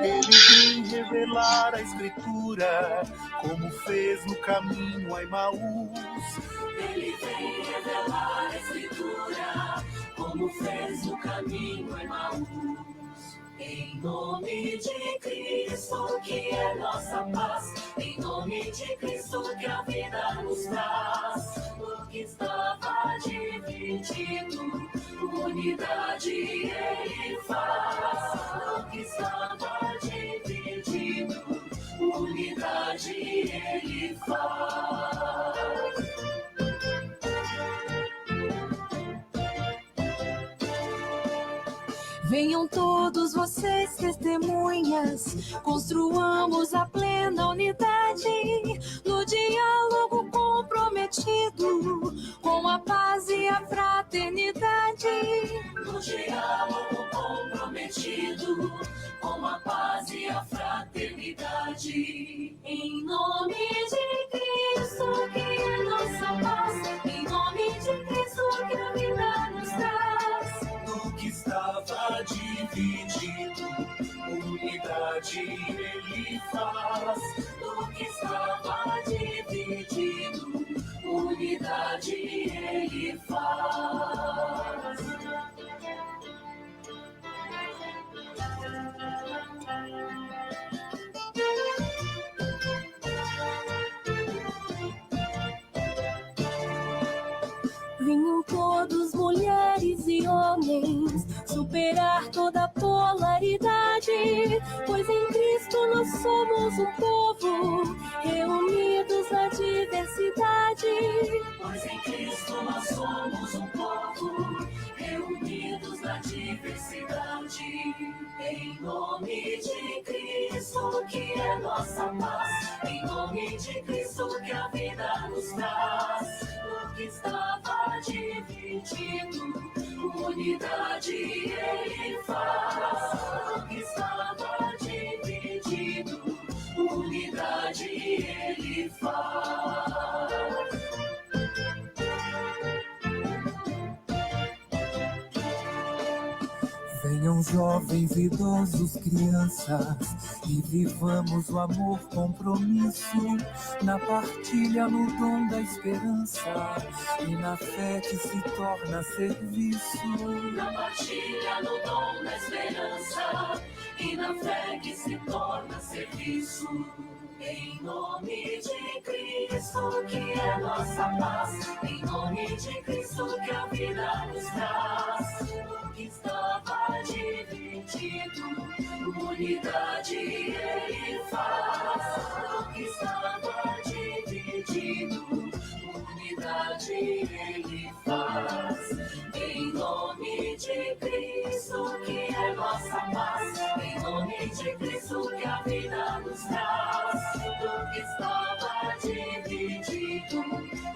Ele vem revelar a Escritura, como fez no caminho a Emaús. Ele vem revelar a Escritura, como fez no caminho a Emaús. Em nome de Cristo, que é nossa paz, em nome de Cristo, que a vida nos traz. O que estava dividido, unidade ele faz. O que estava dividido, unidade ele faz. Venham todos vocês, testemunhas, construamos a plena unidade, no diálogo comprometido, com a paz e a fraternidade. No diálogo comprometido, com a paz e a fraternidade. Em nome de Cristo, que é nossa paz, em nome de Cristo, que a vida nos traz. Do que estava dividido, unidade ele faz. Do que estava dividido, unidade ele faz. Venham todos, mulheres e homens, superar toda polaridade, pois em Cristo nós somos um povo, reunidos na diversidade. Pois em Cristo nós somos um povo, reunidos na diversidade. Em nome de Cristo, que é nossa paz, em nome de Cristo, que a vida nos traz. O que estava dividido, unidade ele faz. O que estava dividido, unidade ele faz. Venham jovens, idosos, crianças, e vivamos o amor, compromisso, na partilha, no dom da esperança, e na fé que se torna serviço. Na partilha, no dom da esperança, e na fé que se torna serviço. Em nome de Cristo, que é nossa paz, em nome de Cristo, que a vida nos traz. O que estava dividido, unidade ele faz. O que estava dividido, unidade ele faz. Em nome de Cristo, que é nossa paz, em nome de Cristo, que a vida nos traz. Do que estava dividido,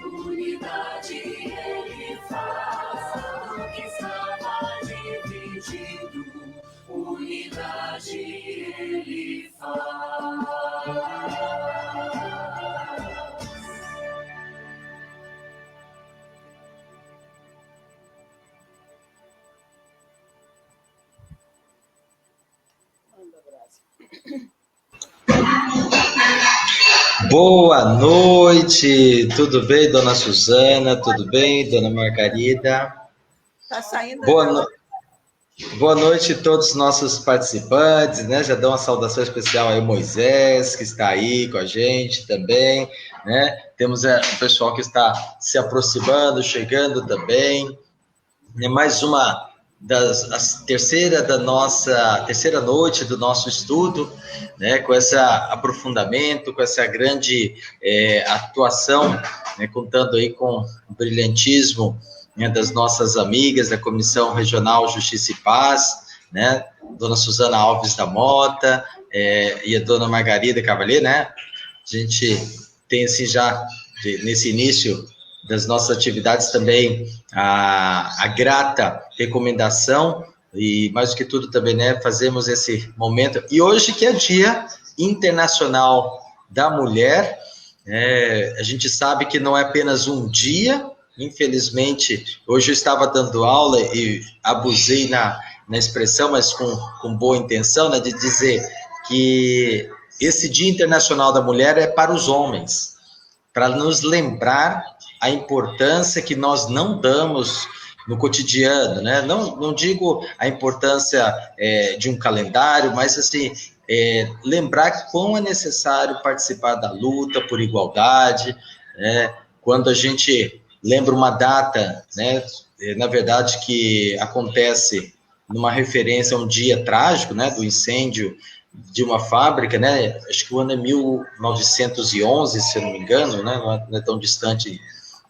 unidade ele faz. Do que estava dividido, unidade ele faz. Boa noite, tudo bem, dona Suzana? Tudo bem, dona Margarida? Tá saindo. Boa noite a todos os nossos participantes, né? Já dou uma saudação especial aí, Moisés, que está aí com a gente também, né? Temos o pessoal que está se aproximando, chegando também. É mais uma terceira noite do nosso estudo, né, com esse aprofundamento, com essa grande atuação, né, contando aí com o brilhantismo, né, das nossas amigas da Comissão Regional Justiça e Paz, né, dona Suzana Alves da Mota e a dona Margarida Cavalier, né? A gente tem assim já nesse início das nossas atividades também a grata recomendação e, mais do que tudo, também, né, fazemos esse momento. E hoje, que é Dia Internacional da Mulher, a gente sabe que não é apenas um dia, infelizmente, hoje eu estava dando aula e abusei na expressão, mas com boa intenção, né, de dizer que esse Dia Internacional da Mulher é para os homens, para nos lembrar a importância que nós não damos no cotidiano, né? Não digo a importância de um calendário, mas assim, lembrar quão é necessário participar da luta por igualdade, né? Quando a gente lembra uma data, né? Na verdade, que acontece numa referência a um dia trágico, né? Do incêndio de uma fábrica, né? Acho que o ano é 1911, se eu não me engano, né? Não é tão distante,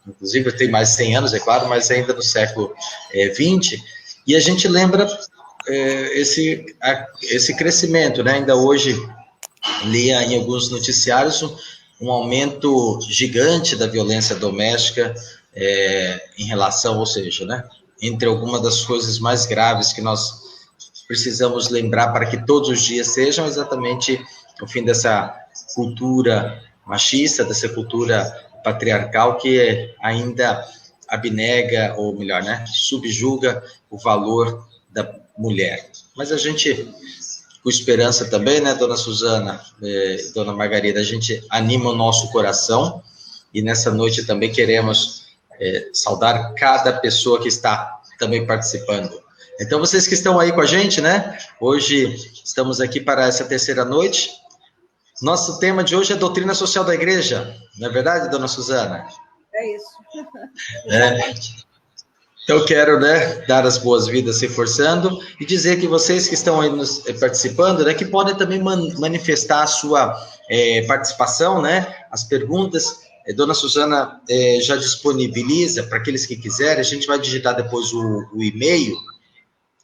inclusive tem mais de 100 anos, é claro, mas ainda no século XX, e a gente lembra esse crescimento, né? Ainda hoje lia em alguns noticiários um aumento gigante da violência doméstica em relação, ou seja, né? Entre algumas das coisas mais graves que nós precisamos lembrar para que todos os dias sejam exatamente o fim dessa cultura machista, dessa cultura patriarcal que ainda abnega, ou melhor, né, subjuga o valor da mulher. Mas a gente, com esperança também, né, dona Suzana, dona Margarida, a gente anima o nosso coração e nessa noite também queremos saudar cada pessoa que está também participando. Então, vocês que estão aí com a gente, né? Hoje estamos aqui para essa terceira noite. Nosso tema de hoje é doutrina social da igreja, não é verdade, dona Suzana? É isso. Eu quero, né, dar as boas-vindas reforçando e dizer que vocês que estão aí nos participando, né, que podem também manifestar a sua participação, né, as perguntas. Dona Suzana já disponibiliza para aqueles que quiserem, a gente vai digitar depois o e-mail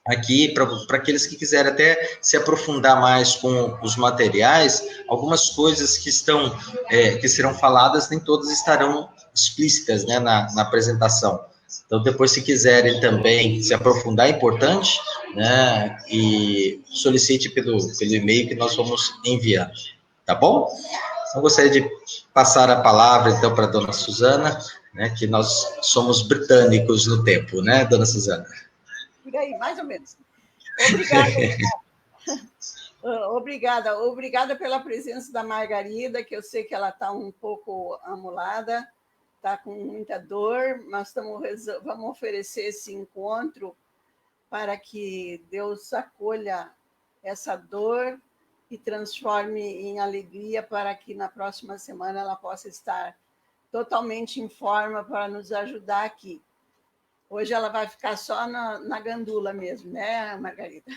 aqui para aqueles que quiserem até se aprofundar mais com os materiais. Algumas coisas que serão faladas, nem todas estarão explícitas, né, na apresentação. Então, depois, se quiserem também se aprofundar, é importante, né, e solicite pelo e-mail que nós vamos enviando, tá bom? Então, gostaria de passar a palavra, então, para a dona Suzana, né, que nós somos britânicos no tempo, né, dona Suzana? Por aí, mais ou menos. Obrigada pela presença da Margarida, que eu sei que ela está um pouco amolada, está com muita dor, mas vamos oferecer esse encontro para que Deus acolha essa dor e transforme em alegria, para que na próxima semana ela possa estar totalmente em forma para nos ajudar aqui. Hoje ela vai ficar só na gandula mesmo, né, Margarida?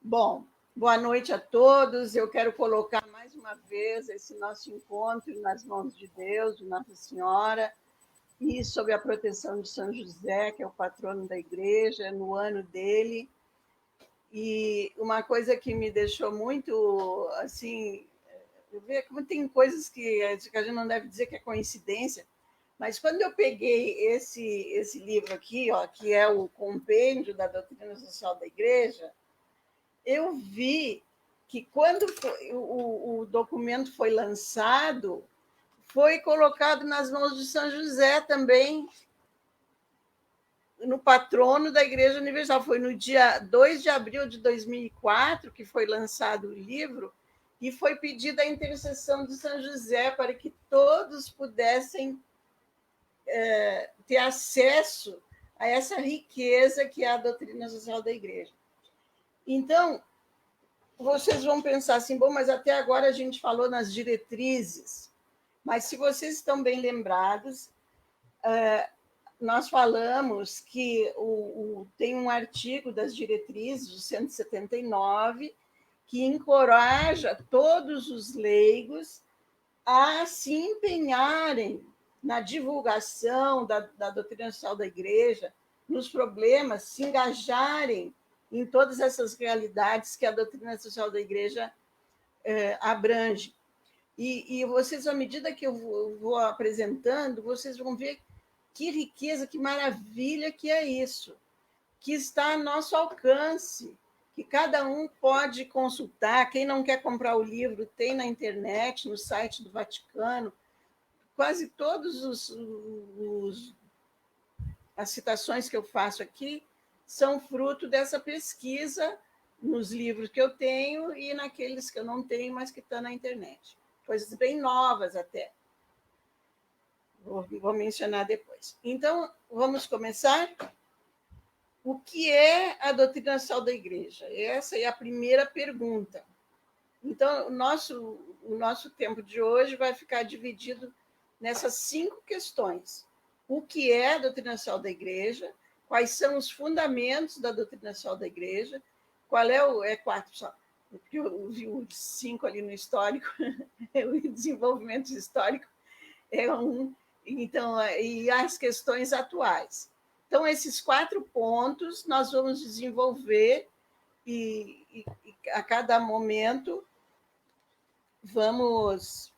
Bom, boa noite a todos. Eu quero colocar mais uma vez esse nosso encontro nas mãos de Deus, de Nossa Senhora, e sob a proteção de São José, que é o patrono da igreja, no ano dele. E uma coisa que me deixou muito, assim, ver como tem coisas que a gente não deve dizer que é coincidência, mas quando eu peguei esse livro aqui, ó, que é o Compêndio da Doutrina Social da Igreja, eu vi que quando o documento foi lançado, foi colocado nas mãos de São José também, no patrono da Igreja Universal. Foi no dia 2 de abril de 2004 que foi lançado o livro, e foi pedida a intercessão de São José para que todos pudessem ter acesso a essa riqueza que é a doutrina social da Igreja. Então, vocês vão pensar assim, bom, mas até agora a gente falou nas diretrizes, mas se vocês estão bem lembrados, nós falamos que tem um artigo das diretrizes, o 179, que encoraja todos os leigos a se empenharem na divulgação da doutrina social da Igreja, nos problemas, se engajarem em todas essas realidades que a doutrina social da Igreja abrange. E vocês, à medida que eu vou apresentando, vocês vão ver que riqueza, que maravilha que é isso, que está a nosso alcance, que cada um pode consultar. Quem não quer comprar o livro, tem na internet, no site do Vaticano. Quase todas as citações que eu faço aqui são fruto dessa pesquisa nos livros que eu tenho e naqueles que eu não tenho, mas que estão na internet. Coisas bem novas até. Vou mencionar depois. Então, vamos começar? O que é a doutrina social da Igreja? Essa é a primeira pergunta. Então, o nosso tempo de hoje vai ficar dividido nessas 5 questões. O que é a doutrina social da Igreja? Quais são os fundamentos da doutrina social da Igreja? Qual é 4 só, porque eu vi o 5 ali no histórico, o desenvolvimento histórico é 1, então, e as questões atuais. Então, esses 4 pontos nós vamos desenvolver e a cada momento vamos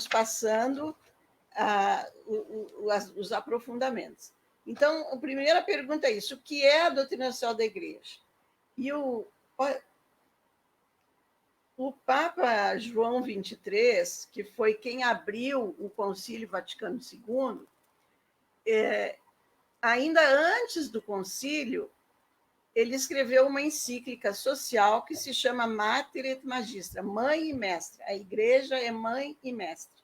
passando os aprofundamentos. Então, a primeira pergunta é isso: o que é a doutrina social da Igreja? E o Papa João XXIII, que foi quem abriu o Concílio Vaticano II, ainda antes do concílio, ele escreveu uma encíclica social que se chama Mater et Magistra, Mãe e Mestre. A Igreja é mãe e mestre.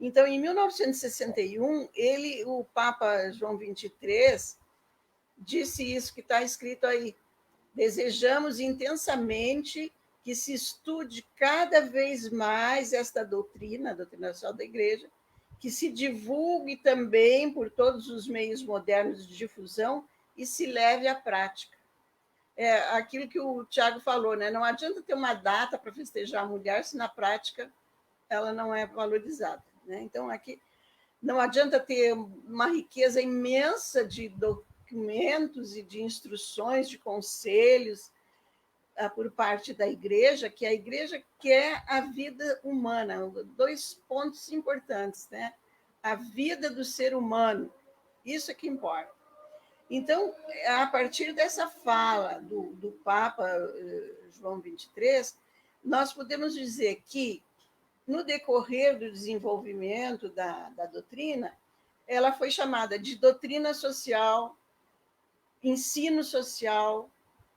Então, em 1961, o Papa João XXIII disse isso que está escrito aí: desejamos intensamente que se estude cada vez mais esta doutrina, a doutrina social da Igreja, que se divulgue também por todos os meios modernos de difusão e se leve à prática. É aquilo que o Tiago falou, né? Não adianta ter uma data para festejar a mulher se na prática ela não é valorizada, né? Então, aqui não adianta ter uma riqueza imensa de documentos e de instruções, de conselhos por parte da Igreja, que a Igreja quer a vida humana. 2 pontos importantes, né? A vida do ser humano, isso é que importa. Então, a partir dessa fala do Papa João XXIII, nós podemos dizer que, no decorrer do desenvolvimento da doutrina, ela foi chamada de doutrina social, ensino social,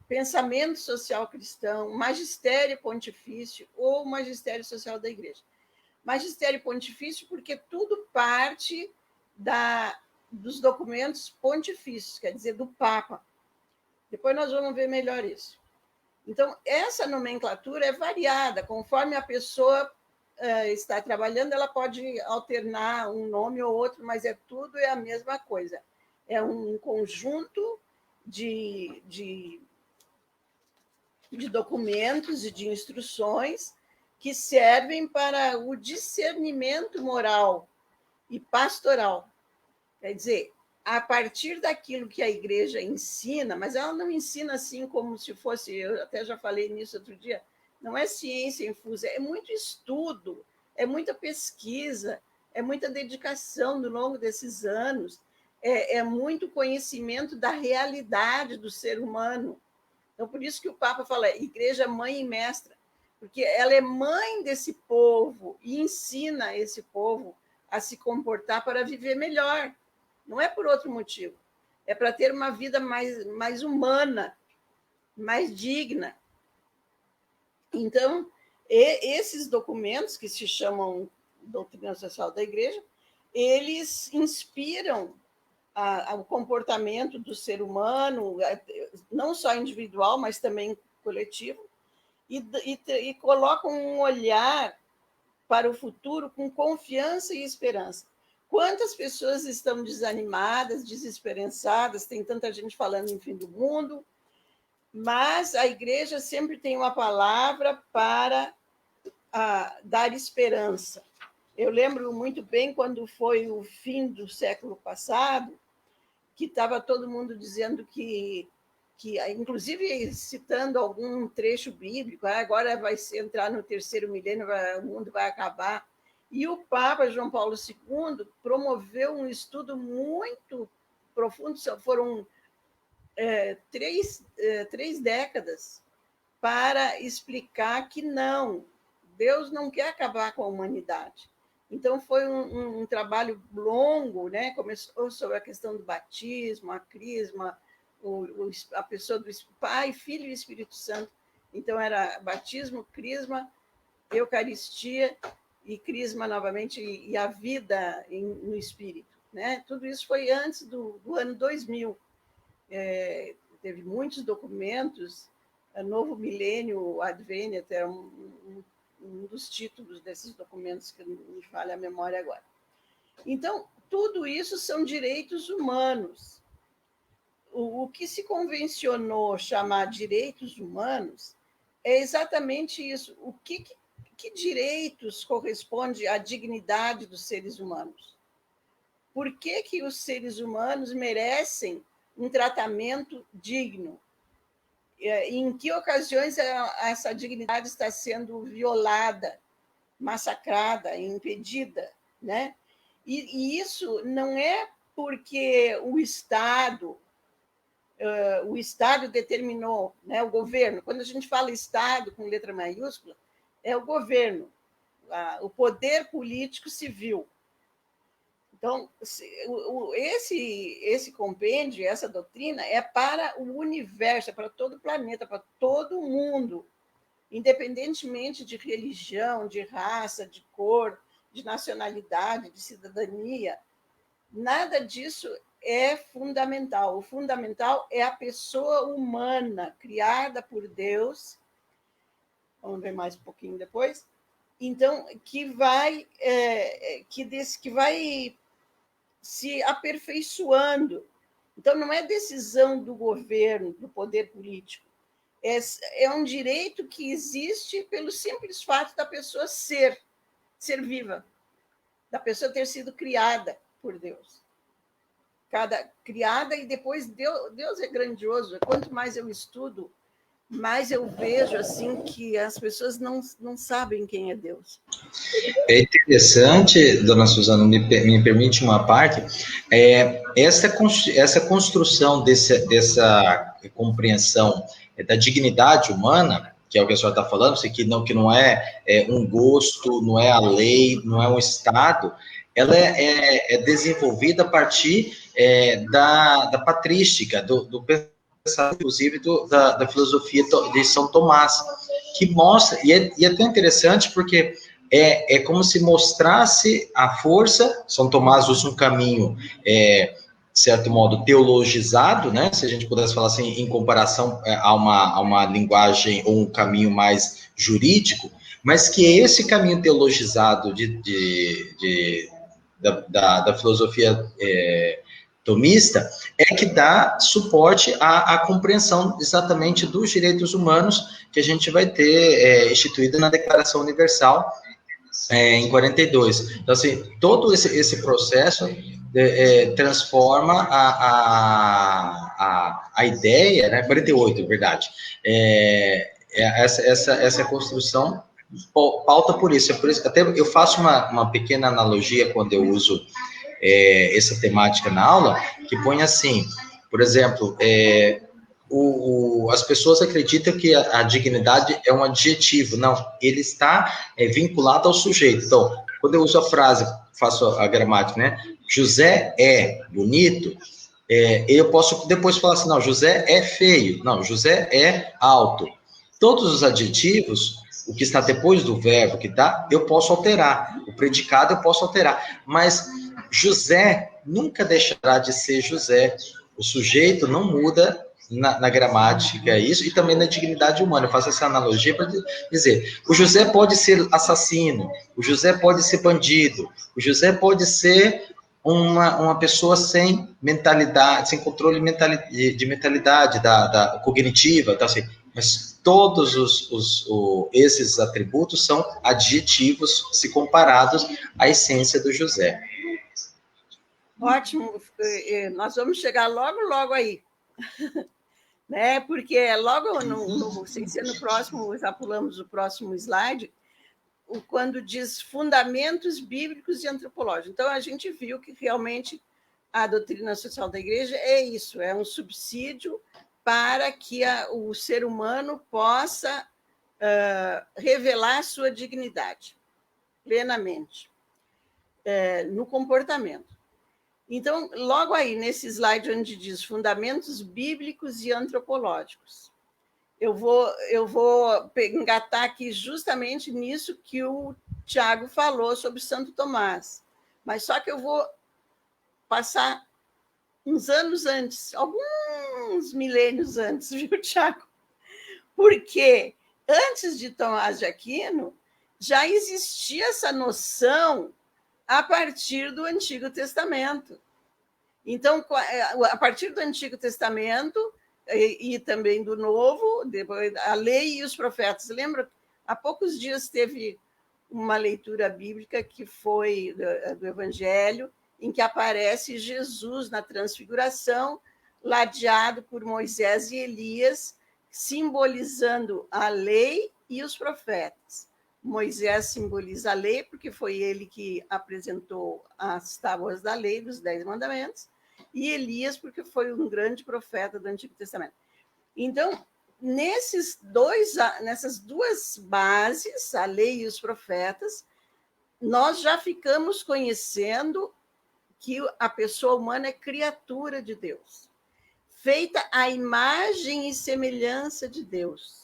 pensamento social cristão, magistério pontifício ou magistério social da Igreja. Magistério pontifício porque tudo parte dos documentos pontifícios, quer dizer, do Papa. Depois nós vamos ver melhor isso. Então, essa nomenclatura é variada, conforme a pessoa está trabalhando, ela pode alternar um nome ou outro, mas tudo é a mesma coisa. É um conjunto de documentos e de instruções que servem para o discernimento moral e pastoral. Quer dizer, a partir daquilo que a Igreja ensina, mas ela não ensina assim como se fosse, eu até já falei nisso outro dia, não é ciência infusa, é muito estudo, é muita pesquisa, é muita dedicação ao longo desses anos, é muito conhecimento da realidade do ser humano. Então, por isso que o Papa fala Igreja mãe e mestra, porque ela é mãe desse povo e ensina esse povo a se comportar para viver melhor. Não é por outro motivo. É para ter uma vida mais humana, mais digna. Então, E esses documentos, que se chamam Doutrina Social da Igreja, eles inspiram o comportamento do ser humano, não só individual, mas também coletivo, e colocam um olhar para o futuro com confiança e esperança. Quantas pessoas estão desanimadas, desesperançadas, tem tanta gente falando em fim do mundo, mas a igreja sempre tem uma palavra para dar esperança. Eu lembro muito bem quando foi o fim do século passado, que estava todo mundo dizendo que inclusive citando algum trecho bíblico, agora vai entrar no terceiro milênio, o mundo vai acabar. E o Papa João Paulo II promoveu um estudo muito profundo, foram 3 décadas, para explicar que não, Deus não quer acabar com a humanidade. Então, foi um trabalho longo, né? Começou sobre a questão do batismo, a crisma, a pessoa do Pai, Filho e Espírito Santo. Então, era batismo, crisma, Eucaristia e crisma novamente, e a vida no Espírito, né? Tudo isso foi antes do ano 2000. Teve muitos documentos, Novo Milênio Advent, é um dos títulos desses documentos, que me falha a memória agora. Então, tudo isso são direitos humanos. O que se convencionou chamar direitos humanos é exatamente isso. Que direitos corresponde à dignidade dos seres humanos? Por que os seres humanos merecem um tratamento digno? Em que ocasiões essa dignidade está sendo violada, massacrada, impedida, né? E isso não é porque o Estado determinou, né? O governo. Quando a gente fala Estado com letra maiúscula, é o governo, o poder político civil. Então, esse compêndio, essa doutrina, é para o universo, é para todo o planeta, para todo mundo, independentemente de religião, de raça, de cor, de nacionalidade, de cidadania. Nada disso é fundamental. O fundamental é a pessoa humana, criada por Deus. Vamos ver mais um pouquinho depois. Então, que vai se aperfeiçoando. Então, não é decisão do governo, do poder político. É um direito que existe pelo simples fato da pessoa ser viva, da pessoa ter sido criada por Deus. Criada, e depois Deus é grandioso. Quanto mais eu estudo, mais eu vejo assim que as pessoas não sabem quem é Deus. É interessante, dona Suzana, me permite uma parte, essa construção dessa compreensão da dignidade humana, que é o que a senhora está falando, que não é um gosto, não é a lei, não é um Estado, ela é desenvolvida a partir da patrística, do inclusive da filosofia de São Tomás, que mostra, e é tão interessante porque é como se mostrasse a força. São Tomás usa um caminho, de certo modo, teologizado, né? Se a gente pudesse falar assim, em comparação a uma linguagem ou um caminho mais jurídico, mas que esse caminho teologizado da filosofia tomista é que dá suporte à compreensão exatamente dos direitos humanos que a gente vai ter instituído na Declaração Universal em 42. Então, assim, todo esse processo transforma a ideia, né, 48, verdade, essa construção pauta por isso. É por isso que até eu faço uma pequena analogia quando eu uso essa temática na aula, que põe assim, por exemplo, as pessoas acreditam que a dignidade é um adjetivo. Não, ele está vinculado ao sujeito. Então, quando eu uso a frase, faço a gramática, né? José é bonito, eu posso depois falar assim, não, José é feio, não, José é alto. Todos os adjetivos o que está depois do verbo, eu posso alterar. O predicado eu posso alterar. Mas José nunca deixará de ser José. O sujeito não muda na gramática, é isso, e também na dignidade humana. Eu faço essa analogia para dizer, o José pode ser assassino, o José pode ser bandido, o José pode ser uma pessoa sem mentalidade, sem controle de mentalidade da cognitiva, tá, assim, mas todos esses atributos são adjetivos se comparados à essência do José. Ótimo, nós vamos chegar logo aí. Né? Porque logo, sem ser no próximo, já pulamos o próximo slide, quando diz fundamentos bíblicos e antropológicos. Então, a gente viu que realmente a doutrina social da igreja é isso, é um subsídio para que o ser humano possa revelar sua dignidade plenamente no comportamento. Então, logo aí, nesse slide onde diz fundamentos bíblicos e antropológicos, eu vou engatar aqui justamente nisso que o Tiago falou sobre Santo Tomás. Mas só que eu vou passar uns anos antes, alguns milênios antes, viu, Tiago? Porque antes de Tomás de Aquino, já existia essa noção a partir do Antigo Testamento. Então, a partir do Antigo Testamento e também do Novo, depois a lei e os profetas. Lembra? Há poucos dias teve uma leitura bíblica que foi do Evangelho, em que aparece Jesus na transfiguração, ladeado por Moisés e Elias, simbolizando a lei e os profetas. Moisés simboliza a lei, porque foi ele que apresentou as tábuas da lei, dos 10 mandamentos, e Elias, porque foi um grande profeta do Antigo Testamento. Então, nessas duas bases, a lei e os profetas, nós já ficamos conhecendo que a pessoa humana é criatura de Deus, feita à imagem e semelhança de Deus.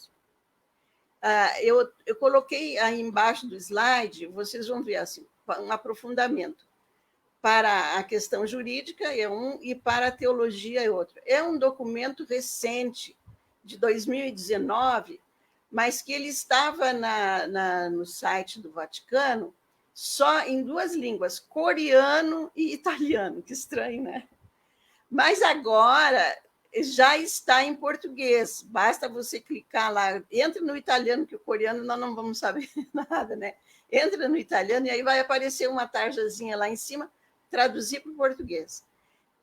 Eu coloquei aí embaixo do slide, vocês vão ver assim, um aprofundamento. Para a questão jurídica é um e para a teologia é outro. É um documento recente, de 2019, mas que ele estava no site do Vaticano só em 2 línguas, coreano e italiano. Que estranho, né? Mas agora já está em português. Basta você clicar lá, entra no italiano, que o coreano nós não vamos saber nada, né? Entra no italiano e aí vai aparecer uma tarjazinha lá em cima, traduzir para o português.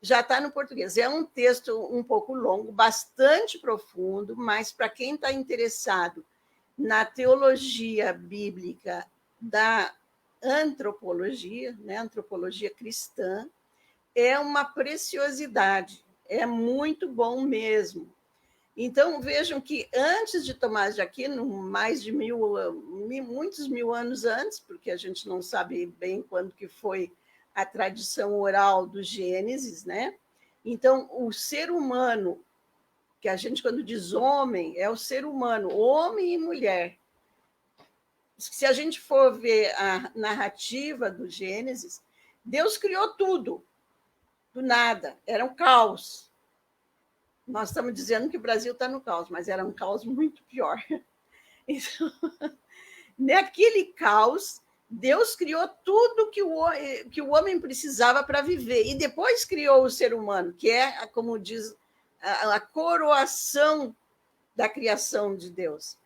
Já está no português. É um texto um pouco longo, bastante profundo, mas para quem está interessado na teologia bíblica da antropologia, né, antropologia cristã, é uma preciosidade, é muito bom mesmo. Então, vejam que antes de Tomás de Aquino, mais de muitos mil anos antes, porque a gente não sabe bem quando que foi a tradição oral do Gênesis, né? Então, o ser humano, que a gente, quando diz homem, é o ser humano, homem e mulher. Se a gente for ver a narrativa do Gênesis, Deus criou tudo, do nada, era um caos. Nós estamos dizendo que o Brasil está no caos, mas era um caos muito pior. Então, naquele caos, Deus criou tudo que o homem precisava para viver, e depois criou o ser humano, que é, como diz, a coroação da criação de Deus.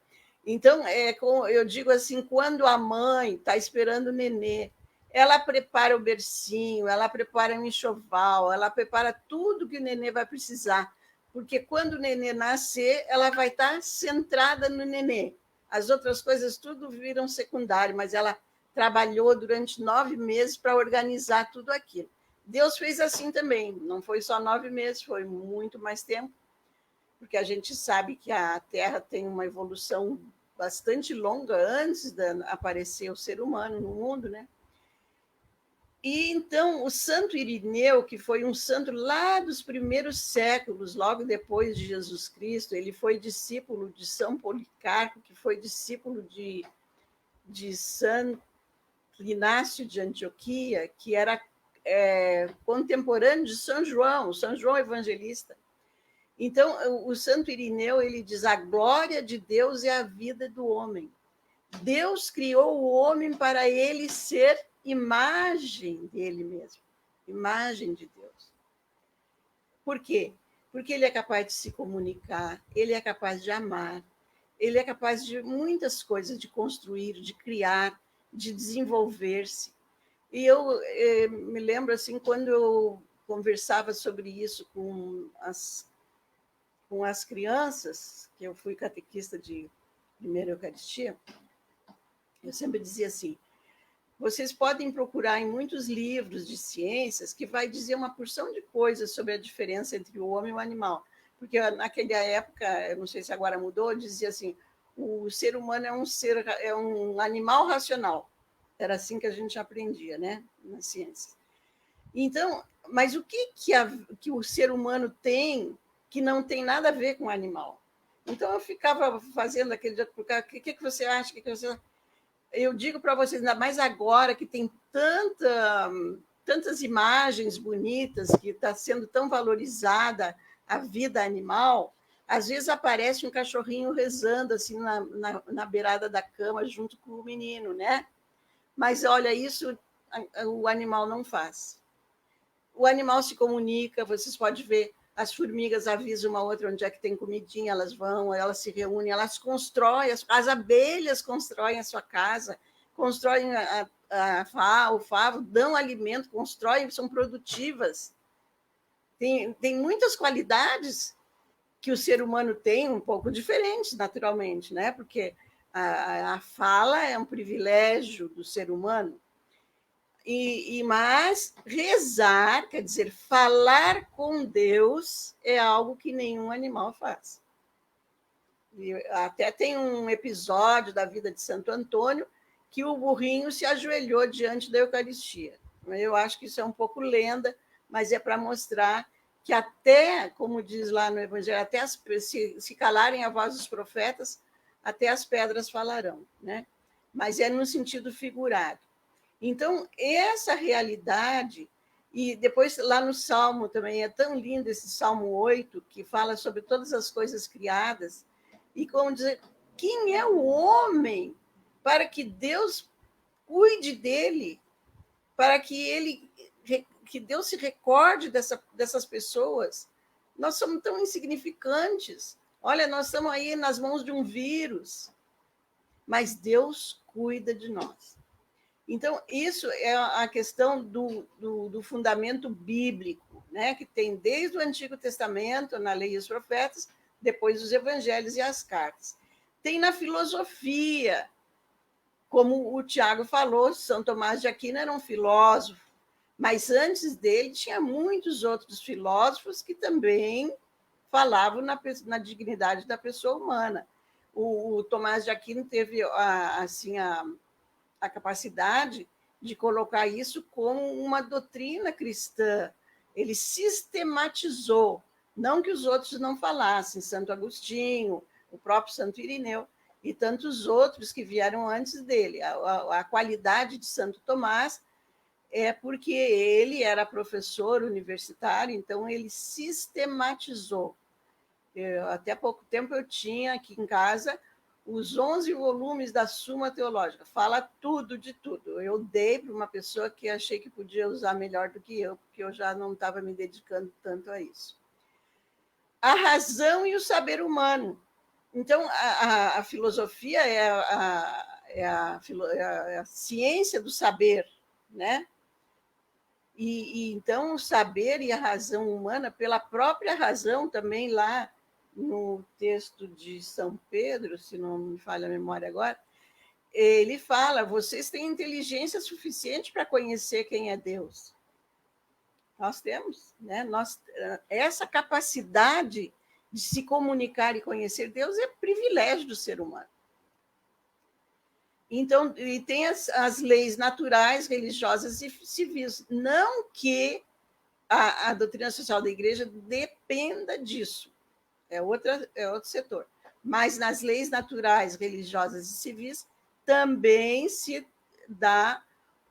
Então, eu digo assim, quando a mãe está esperando o nenê, ela prepara o bercinho, ela prepara o enxoval, ela prepara tudo que o nenê vai precisar, porque quando o nenê nascer, ela vai estar centrada no nenê. As outras coisas tudo viram secundário, mas ela trabalhou durante 9 meses para organizar tudo aquilo. Deus fez assim também, não foi só 9 meses, foi muito mais tempo, porque a gente sabe que a Terra tem uma evolução bastante longa antes de aparecer o ser humano no mundo, né? E então o Santo Irineu, que foi um santo lá dos primeiros séculos, logo depois de Jesus Cristo, ele foi discípulo de São Policarpo, que foi discípulo de Santo Inácio de Antioquia, que era contemporâneo de São João Evangelista. Então, o Santo Irineu, ele diz: a glória de Deus é a vida do homem. Deus criou o homem para ele ser imagem dele mesmo, imagem de Deus. Por quê? Porque ele é capaz de se comunicar, ele é capaz de amar, ele é capaz de muitas coisas, de construir, de criar, de desenvolver-se. E eu me lembro, assim, quando eu conversava sobre isso com as crianças, que eu fui catequista de primeira Eucaristia, eu sempre dizia assim: vocês podem procurar em muitos livros de ciências que vai dizer uma porção de coisas sobre a diferença entre o homem e o animal. Porque naquela época, eu não sei se agora mudou, dizia assim: o ser humano é um animal racional. Era assim que a gente aprendia, né, na ciência. Então, mas o que o ser humano tem que não tem nada a ver com o animal? Então, eu ficava fazendo aquele dia, o que você acha? Eu digo para vocês, ainda mais agora que tem tantas imagens bonitas, que está sendo tão valorizada a vida animal, às vezes aparece um cachorrinho rezando assim na beirada da cama junto com o menino, né? Mas olha, isso o animal não faz. O animal se comunica, vocês podem ver, as formigas avisam uma outra onde é que tem comidinha, elas vão, elas se reúnem, elas constroem, as abelhas constroem a sua casa, constroem o favo, dão alimento, constroem, são produtivas. Tem muitas qualidades que o ser humano tem, um pouco diferentes, naturalmente, né? Porque a fala é um privilégio do ser humano. Mas rezar, quer dizer, falar com Deus, é algo que nenhum animal faz. E até tem um episódio da vida de Santo Antônio que o burrinho se ajoelhou diante da Eucaristia. Eu acho que isso é um pouco lenda, mas é para mostrar que até, como diz lá no Evangelho, até se calarem a voz dos profetas, até as pedras falarão, né? Mas é no sentido figurado. Então, essa realidade, e depois lá no Salmo também, é tão lindo esse Salmo 8, que fala sobre todas as coisas criadas, e como dizer, quem é o homem para que Deus cuide dele, para que Deus se recorde dessas pessoas? Nós somos tão insignificantes. Olha, nós estamos aí nas mãos de um vírus, mas Deus cuida de nós. Então, isso é a questão do fundamento bíblico, né? Que tem desde o Antigo Testamento, na Lei e os Profetas, depois os Evangelhos e as cartas. Tem na filosofia, como o Tiago falou, São Tomás de Aquino era um filósofo, mas antes dele tinha muitos outros filósofos que também falavam na dignidade da pessoa humana. O Tomás de Aquino teve a capacidade de colocar isso como uma doutrina cristã. Ele sistematizou, não que os outros não falassem, Santo Agostinho, o próprio Santo Irineu e tantos outros que vieram antes dele. A qualidade de Santo Tomás é porque ele era professor universitário, então ele sistematizou. Até pouco tempo eu tinha aqui em casa os 11 volumes da Suma Teológica, fala tudo de tudo. Eu dei para uma pessoa que achei que podia usar melhor do que eu, porque eu já não estava me dedicando tanto a isso. A razão e o saber humano. Então, a filosofia é a ciência do saber, né? E então, o saber e a razão humana, pela própria razão também lá, no texto de São Pedro, se não me falha a memória agora, ele fala: vocês têm inteligência suficiente para conhecer quem é Deus. Nós temos, né? Essa capacidade de se comunicar e conhecer Deus é privilégio do ser humano. Então, e tem as leis naturais, religiosas e civis. Não que a doutrina social da igreja dependa disso, é outro setor. Mas nas leis naturais, religiosas e civis também se dá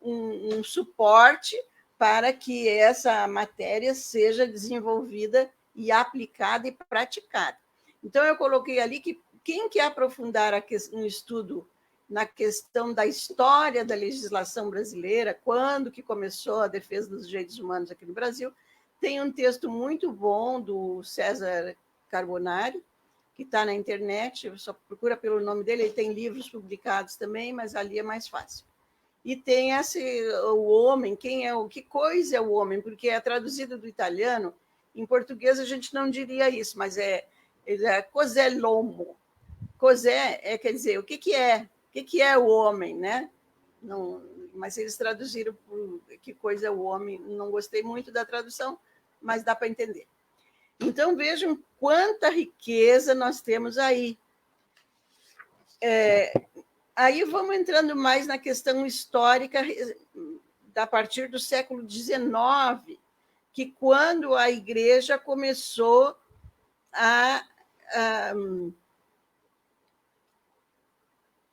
um suporte para que essa matéria seja desenvolvida e aplicada e praticada. Então, eu coloquei ali que quem quer aprofundar um estudo na questão da história da legislação brasileira, quando que começou a defesa dos direitos humanos aqui no Brasil, tem um texto muito bom do César Carbonari, que está na internet, só procura pelo nome dele, ele tem livros publicados também, mas ali é mais fácil. E tem o homem, que coisa é o homem, porque é traduzido do italiano, em português a gente não diria isso, mas cos'è l'uomo. Cos'è quer dizer, o que é? O que é o homem, né? Não, mas eles traduziram por que coisa é o homem. Não gostei muito da tradução, mas dá para entender. Então, vejam quanta riqueza nós temos aí. Aí vamos entrando mais na questão histórica, a partir do século XIX, que quando a igreja começou a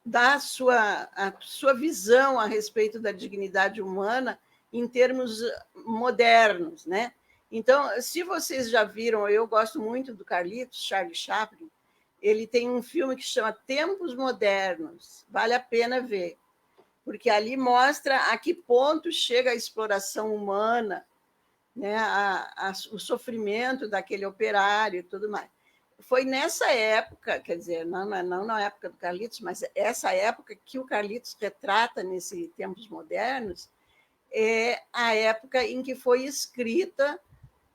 dar a sua visão a respeito da dignidade humana em termos modernos, né? Então, se vocês já viram, eu gosto muito do Carlitos, Charlie Chaplin, ele tem um filme que chama Tempos Modernos, vale a pena ver, porque ali mostra a que ponto chega a exploração humana, né? O sofrimento daquele operário e tudo mais. Foi nessa época, quer dizer, não na época do Carlitos, mas essa época que o Carlitos retrata nesse Tempos Modernos, é a época em que foi escrita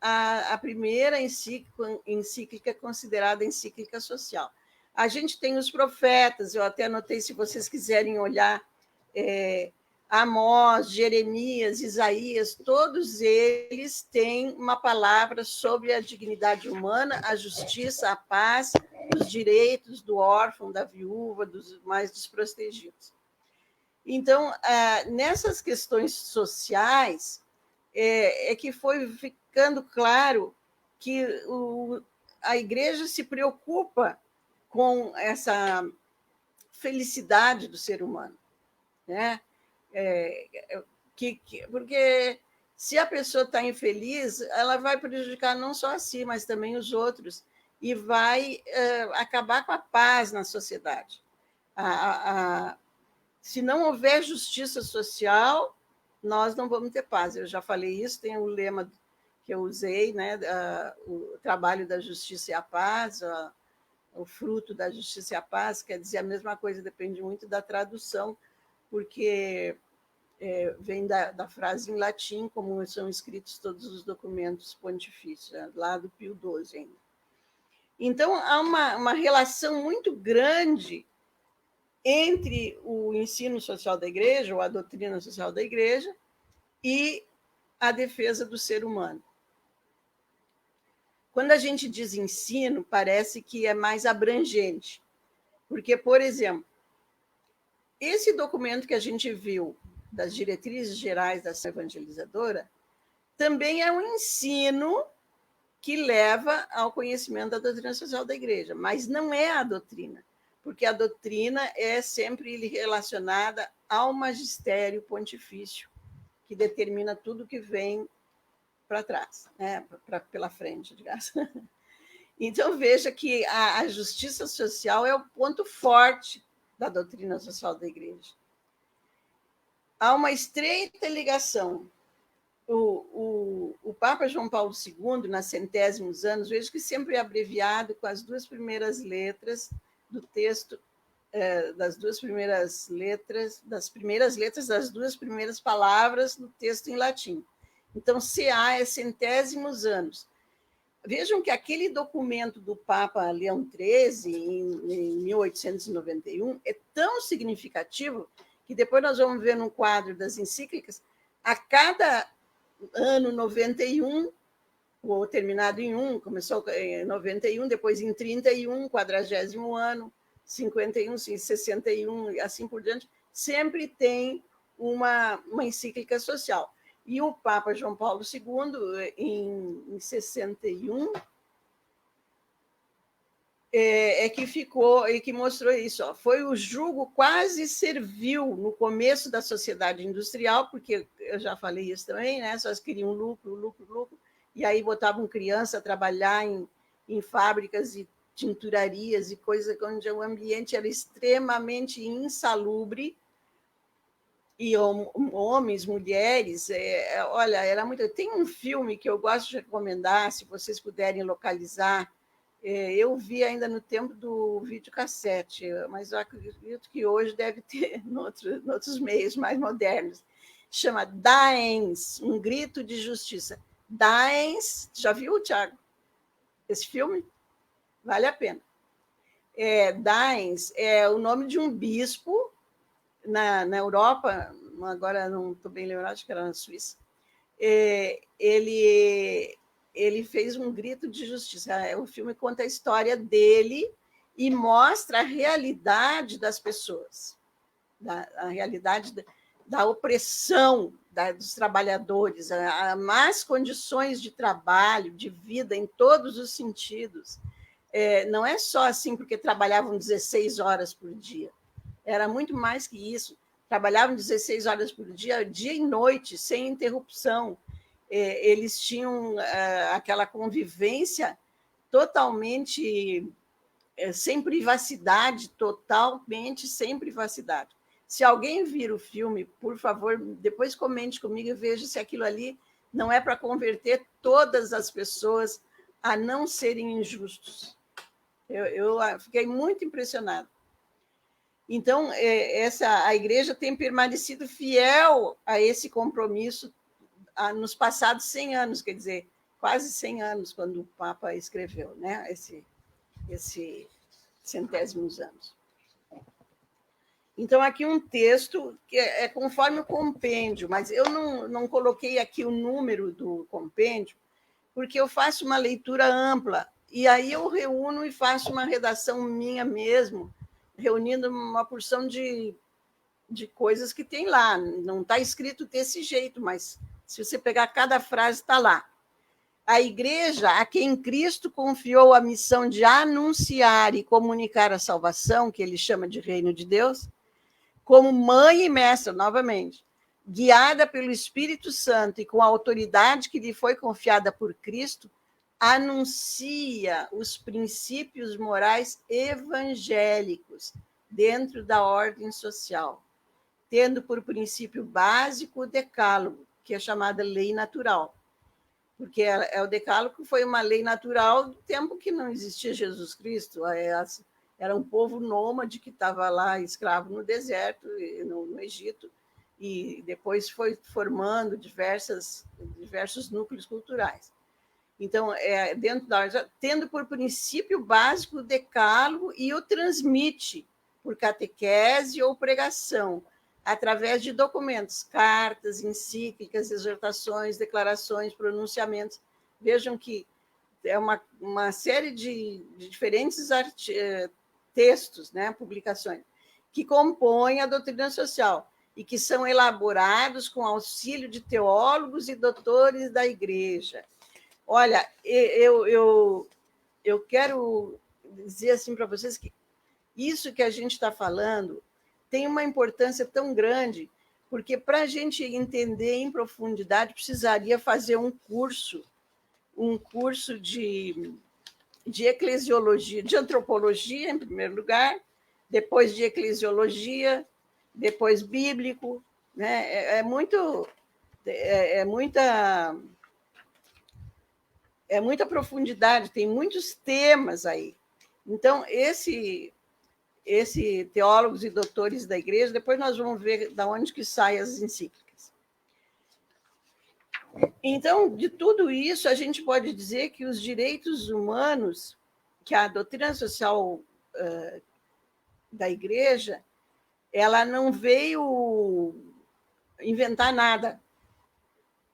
a primeira encíclica considerada encíclica social. A gente tem os profetas, eu até anotei, se vocês quiserem olhar, Amós, Jeremias, Isaías, todos eles têm uma palavra sobre a dignidade humana, a justiça, a paz, os direitos do órfão, da viúva, dos mais desprotegidos. Então, nessas questões sociais, é que foi ficando claro que a igreja se preocupa com essa felicidade do ser humano, né? Porque se a pessoa está infeliz, ela vai prejudicar não só a si, mas também os outros, e vai acabar com a paz na sociedade. Se não houver justiça social, nós não vamos ter paz. Eu já falei isso, tem o lema que eu usei, né? O trabalho da justiça e a paz, o fruto da justiça e a paz, quer dizer a mesma coisa, depende muito da tradução, porque vem da frase em latim, como são escritos todos os documentos pontifícios, lá do Pio XII ainda. Então, há uma relação muito grande entre o ensino social da igreja, ou a doutrina social da igreja, e a defesa do ser humano. Quando a gente diz ensino, parece que é mais abrangente, porque, por exemplo, esse documento que a gente viu das diretrizes gerais da ação evangelizadora também é um ensino que leva ao conhecimento da doutrina social da igreja, mas não é a doutrina, porque a doutrina é sempre relacionada ao magistério pontifício, que determina tudo que vem para trás, né? Pela frente, digamos. Então, veja que a justiça social é o ponto forte da doutrina social da igreja. Há uma estreita ligação. O Papa João Paulo II, nas centésimos anos, vejo que sempre é abreviado com as duas primeiras letras do texto, das duas primeiras letras das duas primeiras palavras do texto em latim. Então, CA é centésimos anos. Vejam que aquele documento do Papa Leão XIII, em 1891, é tão significativo que depois nós vamos ver no quadro das encíclicas, a cada ano 91, ou terminado em 1, começou em 91, depois em 31, 40º ano, 51, 61, e assim por diante, sempre tem uma encíclica social. E o Papa João Paulo II, em 61, que mostrou isso. Ó. Foi o jugo quase servil no começo da sociedade industrial, porque eu já falei isso também, né? Só queriam lucro, e aí botavam criança a trabalhar em fábricas e tinturarias e coisas onde o ambiente era extremamente insalubre, e homens, mulheres, olha, era muito... Tem um filme que eu gosto de recomendar, se vocês puderem localizar. Eu vi ainda no tempo do videocassete, mas eu acredito que hoje deve ter em outros meios mais modernos. Chama Daens, Um Grito de Justiça. Daens, já viu, Thiago? Esse filme? Vale a pena. Daens é o nome de um bispo na Europa, agora não estou bem lembrado, acho que era na Suíça. Ele fez um grito de justiça. O filme conta a história dele e mostra a realidade das pessoas, a realidade da opressão dos trabalhadores, as más condições de trabalho, de vida, em todos os sentidos. Não é só assim porque trabalhavam 16 horas por dia. Era muito mais que isso. Trabalhavam 16 horas por dia, dia e noite, sem interrupção. Eles tinham aquela convivência totalmente sem privacidade, totalmente sem privacidade. Se alguém vir o filme, por favor, depois comente comigo e veja se aquilo ali não é para converter todas as pessoas a não serem injustos. Eu fiquei muito impressionada. Então, a Igreja tem permanecido fiel a esse compromisso nos passados 100 anos, quer dizer, quase 100 anos, quando o Papa escreveu, né? Esse centésimos anos. Então, aqui um texto que é conforme o compêndio, mas eu não coloquei aqui o número do compêndio, porque eu faço uma leitura ampla, e aí eu reúno e faço uma redação minha mesmo, reunindo uma porção de coisas que tem lá. Não está escrito desse jeito, mas se você pegar cada frase, está lá. A Igreja, a quem Cristo confiou a missão de anunciar e comunicar a salvação, que ele chama de Reino de Deus, como mãe e mestra, novamente, guiada pelo Espírito Santo e com a autoridade que lhe foi confiada por Cristo, anuncia os princípios morais evangélicos dentro da ordem social, tendo por princípio básico o decálogo, que é chamada lei natural, porque o decálogo foi uma lei natural do tempo que não existia Jesus Cristo. Era um povo nômade que estava lá, escravo no deserto, no Egito, e depois foi formando diversos núcleos culturais. Então, dentro da ordem, tendo por princípio básico o decálogo e o transmite por catequese ou pregação, através de documentos, cartas, encíclicas, exortações, declarações, pronunciamentos. Vejam que é uma série de diferentes textos, né, publicações, que compõem a doutrina social e que são elaborados com auxílio de teólogos e doutores da Igreja. Olha, eu quero dizer assim para vocês que isso que a gente está falando tem uma importância tão grande, porque para a gente entender em profundidade, precisaria fazer um curso de eclesiologia, de antropologia, em primeiro lugar, depois de eclesiologia, depois bíblico, né? É muita profundidade, tem muitos temas aí. Então, esse teólogos e doutores da Igreja, depois nós vamos ver de onde que saem as encíclicas. Então, de tudo isso, a gente pode dizer que os direitos humanos, que a doutrina social da Igreja, ela não veio inventar nada.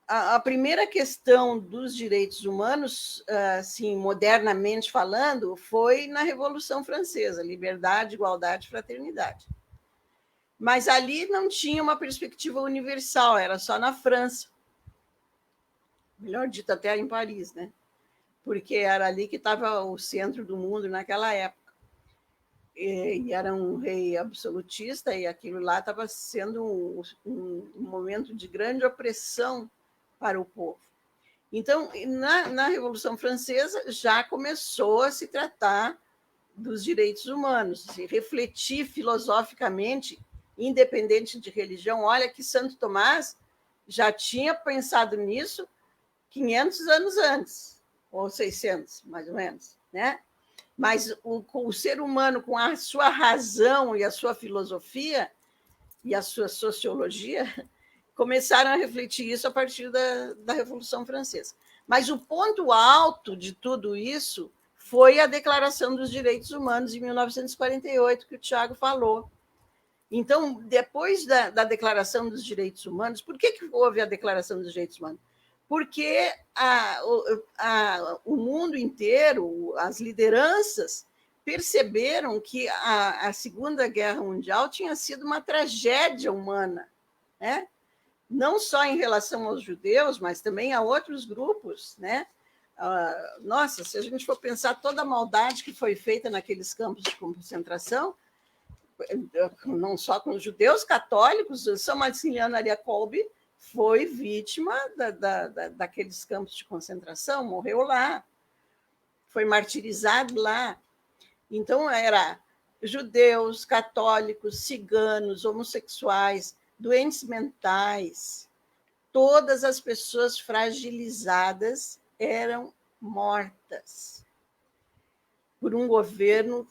A primeira questão dos direitos humanos, assim, modernamente falando, foi na Revolução Francesa, liberdade, igualdade, fraternidade. Mas ali não tinha uma perspectiva universal, era só na França. Melhor dito, até em Paris, né? Porque era ali que estava o centro do mundo naquela época. E era um rei absolutista, e aquilo lá estava sendo um momento de grande opressão para o povo. Então, na Revolução Francesa, já começou a se tratar dos direitos humanos, se refletir filosoficamente, independente de religião. Olha que Santo Tomás já tinha pensado nisso 500 anos antes, ou 600, mais ou menos, né? Mas o ser humano, com a sua razão e a sua filosofia e a sua sociologia, começaram a refletir isso a partir da Revolução Francesa. Mas o ponto alto de tudo isso foi a Declaração dos Direitos Humanos, em 1948, que o Tiago falou. Então, depois da Declaração dos Direitos Humanos, por que houve a Declaração dos Direitos Humanos? Porque o mundo inteiro, as lideranças, perceberam que a Segunda Guerra Mundial tinha sido uma tragédia humana, né? Não só em relação aos judeus, mas também a outros grupos, né? Nossa, se a gente for pensar toda a maldade que foi feita naqueles campos de concentração, não só com os judeus católicos, São Maximiliano Maria Kolbe foi vítima daqueles campos de concentração, morreu lá, foi martirizado lá. Então, era judeus, católicos, ciganos, homossexuais, doentes mentais, todas as pessoas fragilizadas eram mortas por um governo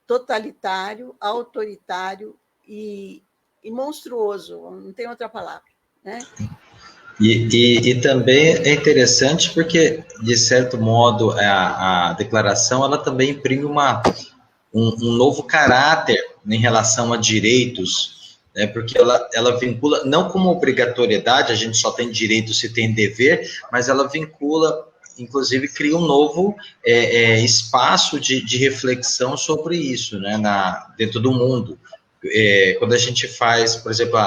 totalitário, autoritário e monstruoso, não tem outra palavra, né? E também é interessante porque, de certo modo, a declaração ela também imprime um novo caráter em relação a direitos, né? Porque ela vincula, não como obrigatoriedade, a gente só tem direito se tem dever, mas ela vincula, inclusive cria um novo espaço de reflexão sobre isso, né? Dentro do mundo. Quando a gente faz, por exemplo,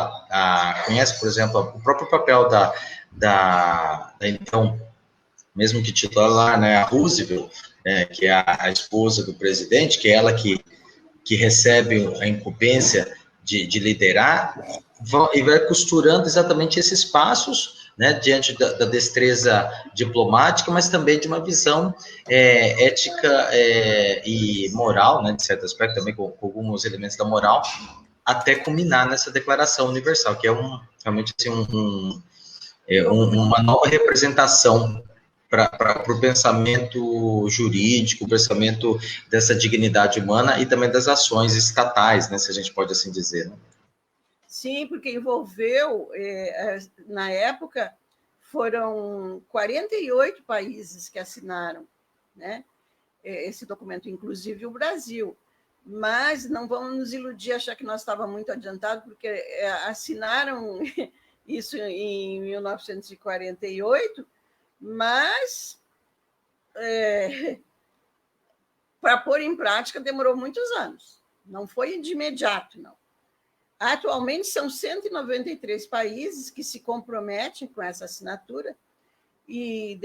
conhece, por exemplo, o próprio papel da então, mesmo que titular lá, né, a Roosevelt, que é a esposa do presidente, que é ela que recebe a incumbência de liderar, e vai costurando exatamente esses passos, né, diante da destreza diplomática, mas também de uma visão ética e moral, né, de certo aspecto, também com alguns elementos da moral, até culminar nessa Declaração Universal, que é realmente assim, uma nova representação para o pensamento jurídico, o pensamento dessa dignidade humana e também das ações estatais, né, se a gente pode assim dizer. Né? Sim, porque envolveu, na época, foram 48 países que assinaram, né, esse documento, inclusive o Brasil. Mas não vamos nos iludir, achar que nós estávamos muito adiantados, porque assinaram isso em 1948, mas para pôr em prática demorou muitos anos. Não foi de imediato, não. Atualmente, são 193 países que se comprometem com essa assinatura e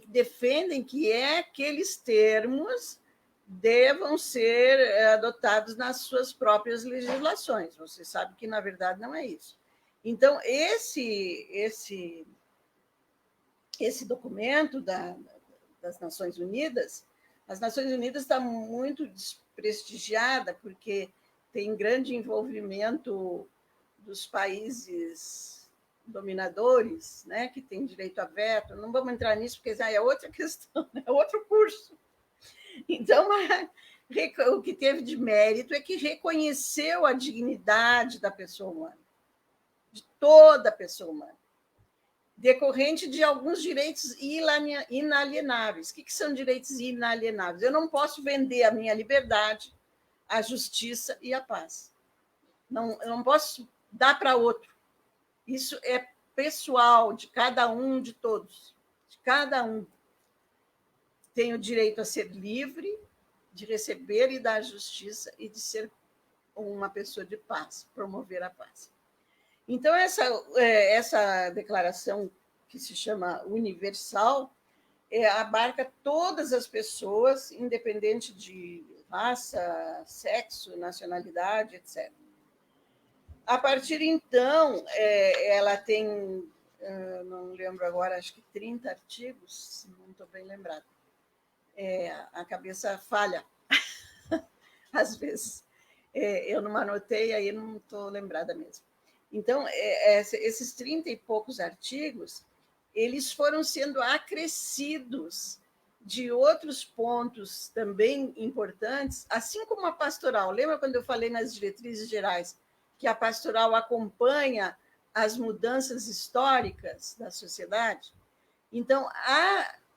defendem que aqueles termos devam ser adotados nas suas próprias legislações. Você sabe que, na verdade, não é isso. Então, esse documento das Nações Unidas, as Nações Unidas está muito desprestigiada, porque tem grande envolvimento dos países dominadores, né, que têm direito a veto. Não vamos entrar nisso, porque é outra questão, é outro curso. Então, o que teve de mérito é que reconheceu a dignidade da pessoa humana, de toda a pessoa humana, decorrente de alguns direitos inalienáveis. O que são direitos inalienáveis? Eu não posso vender a minha liberdade, a justiça e a paz. Eu não posso dar para outro. Isso é pessoal, de cada um, de todos. De cada um. Tem o direito a ser livre, de receber e dar justiça e de ser uma pessoa de paz, promover a paz. Então, essa declaração, que se chama universal, abarca todas as pessoas, independente de raça, sexo, nacionalidade, etc. A partir, então, ela tem, não lembro agora, acho que 30 artigos, não estou bem lembrada. A cabeça falha, às vezes. Eu não anotei, aí não estou lembrada mesmo. Então, esses 30 e poucos artigos, eles foram sendo acrescidos de outros pontos também importantes, assim como a pastoral. Lembra quando eu falei nas diretrizes gerais que a pastoral acompanha as mudanças históricas da sociedade? Então,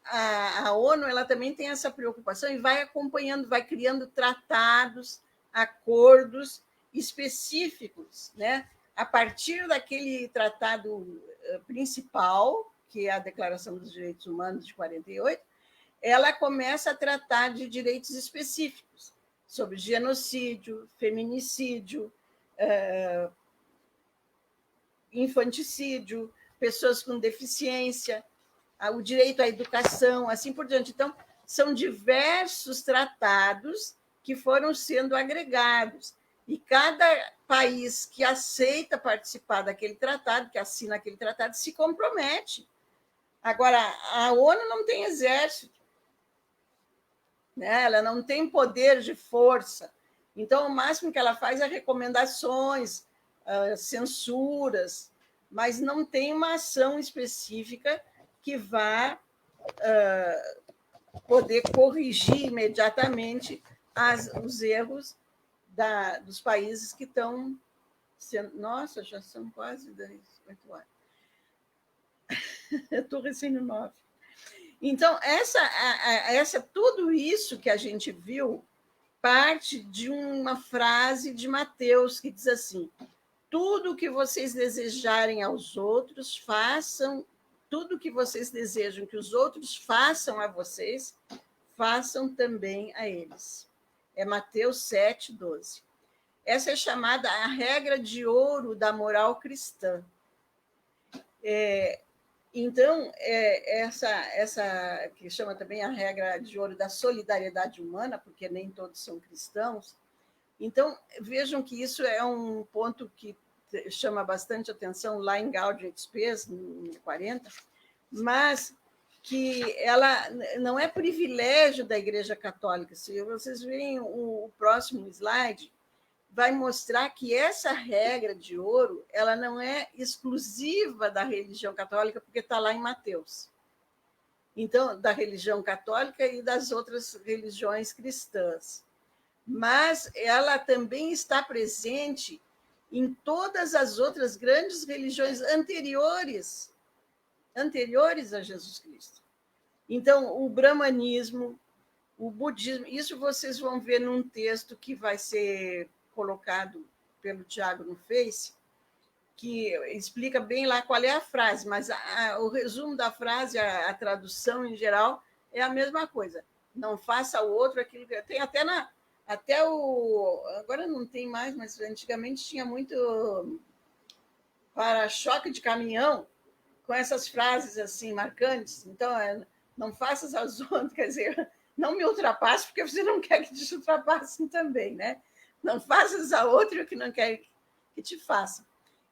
a ONU ela também tem essa preocupação e vai acompanhando, vai criando tratados, acordos específicos, né? A partir daquele tratado principal, que é a Declaração dos Direitos Humanos de 48, ela começa a tratar de direitos específicos, sobre genocídio, feminicídio, infanticídio, pessoas com deficiência, o direito à educação, assim por diante. Então, são diversos tratados que foram sendo agregados. E cada país que aceita participar daquele tratado, que assina aquele tratado, se compromete. Agora, a ONU não tem exército, né? Ela não tem poder de força. Então, o máximo que ela faz é recomendações, censuras, mas não tem uma ação específica que vá poder corrigir imediatamente os erros dos países que estão sendo... Nossa, já são quase 8 horas. Eu estou recém no 9. Então, tudo isso que a gente viu parte de uma frase de Mateus, que diz assim: tudo que vocês desejarem aos outros, façam, tudo que vocês desejam que os outros façam a vocês, façam também a eles. É Mateus 7, 12. Essa é chamada a regra de ouro da moral cristã. Então, essa que chama também a regra de ouro da solidariedade humana, porque nem todos são cristãos. Então, vejam que isso é um ponto que chama bastante atenção lá em Gaudium et Spes, em 40, mas que ela não é privilégio da Igreja Católica. Se vocês verem o próximo slide, vai mostrar que essa regra de ouro ela não é exclusiva da religião católica, porque está lá em Mateus. Então, da religião católica e das outras religiões cristãs. Mas ela também está presente em todas as outras grandes religiões anteriores a Jesus Cristo. Então, o brahmanismo, o budismo, isso vocês vão ver num texto que vai ser colocado pelo Tiago no Face, que explica bem lá qual é a frase, mas o resumo da frase, a tradução em geral, é a mesma coisa. Não faça ao outro aquilo que... Tem até o... Agora não tem mais, mas antigamente tinha muito para-choque de caminhão com essas frases assim marcantes. Então, não faças aos outros, quer dizer, não me ultrapasse, porque você não quer que te ultrapassem também, né? Não faças a outro o que não quer que te façam.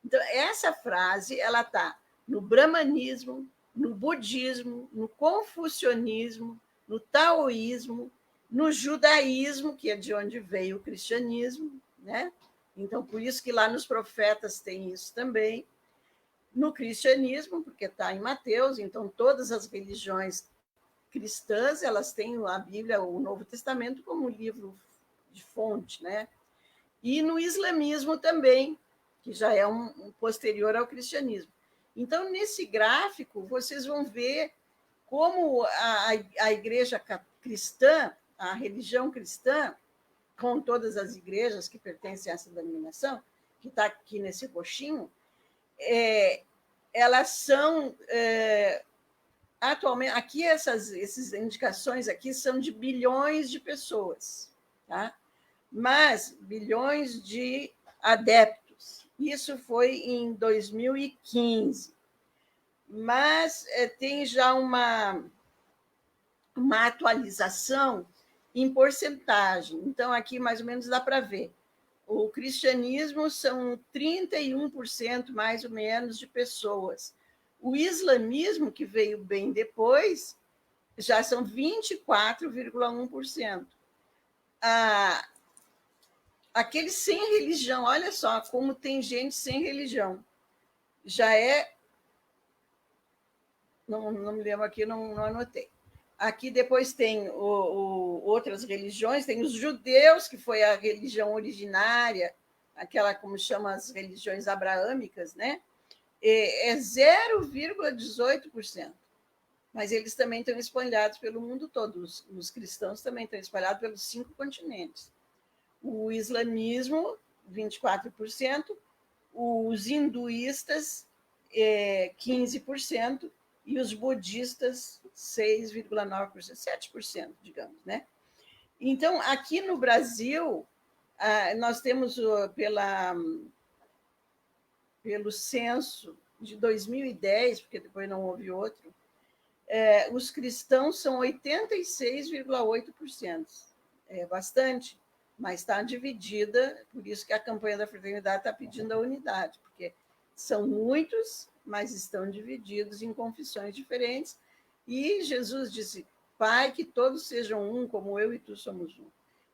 Então, essa frase ela está no brahmanismo, no budismo, no confucionismo, no taoísmo, no judaísmo, que é de onde veio o cristianismo, né? Então, por isso que lá nos profetas tem isso também. No cristianismo, porque está em Mateus, então todas as religiões cristãs elas têm a Bíblia, o Novo Testamento, como livro de fonte, né? E no islamismo também, que já é um posterior ao cristianismo. Então, nesse gráfico, vocês vão ver como a igreja cristã, a religião cristã, com todas as igrejas que pertencem a essa denominação, que está aqui nesse roxinho, elas são... atualmente, aqui essas indicações aqui são de bilhões de pessoas, tá? mas bilhões de adeptos. Isso foi em 2015. Mas tem já uma atualização em porcentagem. Então, aqui mais ou menos dá para ver. O cristianismo são 31%, mais ou menos, de pessoas. O islamismo, que veio bem depois, já são 24,1%. Aqueles sem religião, olha só como tem gente sem religião. Já é... Não me lembro aqui, não anotei. Aqui depois tem outras religiões, tem os judeus, que foi a religião originária, aquela, como chama, as religiões abraâmicas, né? É 0,18%. Mas eles também estão espalhados pelo mundo todo. Os cristãos também estão espalhados pelos 5 continentes. O islamismo, 24%, os hinduístas, 15%, e os budistas, 6,9%, 7%, digamos, né? Então, aqui no Brasil, nós temos, pelo censo de 2010, porque depois não houve outro, os cristãos são 86,8%. É bastante, mas está dividida, por isso que a campanha da fraternidade está pedindo a unidade, porque são muitos, mas estão divididos em confissões diferentes. E Jesus disse: Pai, que todos sejam um, como eu e tu somos um.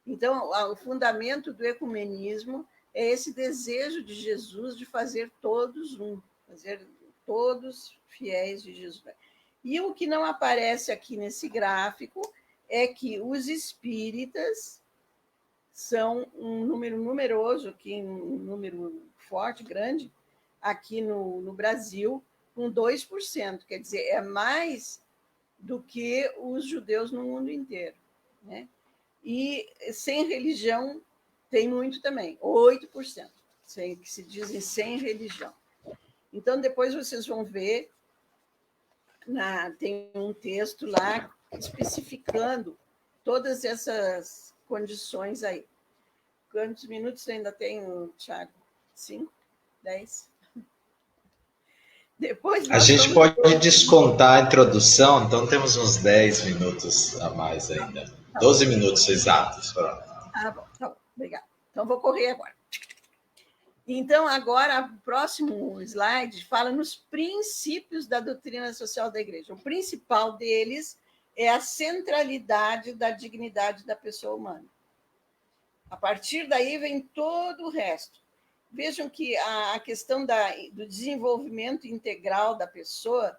Então, o fundamento do ecumenismo é esse desejo de Jesus de fazer todos um, fazer todos fiéis de Jesus. E o que não aparece aqui nesse gráfico é que os espíritas são um número numeroso, aqui, um número forte, grande, aqui no Brasil, com 2%. Quer dizer, é mais do que os judeus no mundo inteiro, né? E sem religião tem muito também, 8%, que se dizem sem religião. Então, depois vocês vão ver, tem um texto lá especificando todas essas condições aí. Quantos minutos ainda tem, Tiago? 5? 10? Depois a gente pode descontar a introdução, então temos uns 10 minutos a mais ainda. 12 minutos exatos. Tá bom, obrigada. Então, vou correr agora. Então, agora, o próximo slide fala nos princípios da doutrina social da Igreja. O principal deles é a centralidade da dignidade da pessoa humana. A partir daí vem todo o resto. Vejam que a questão do desenvolvimento integral da pessoa,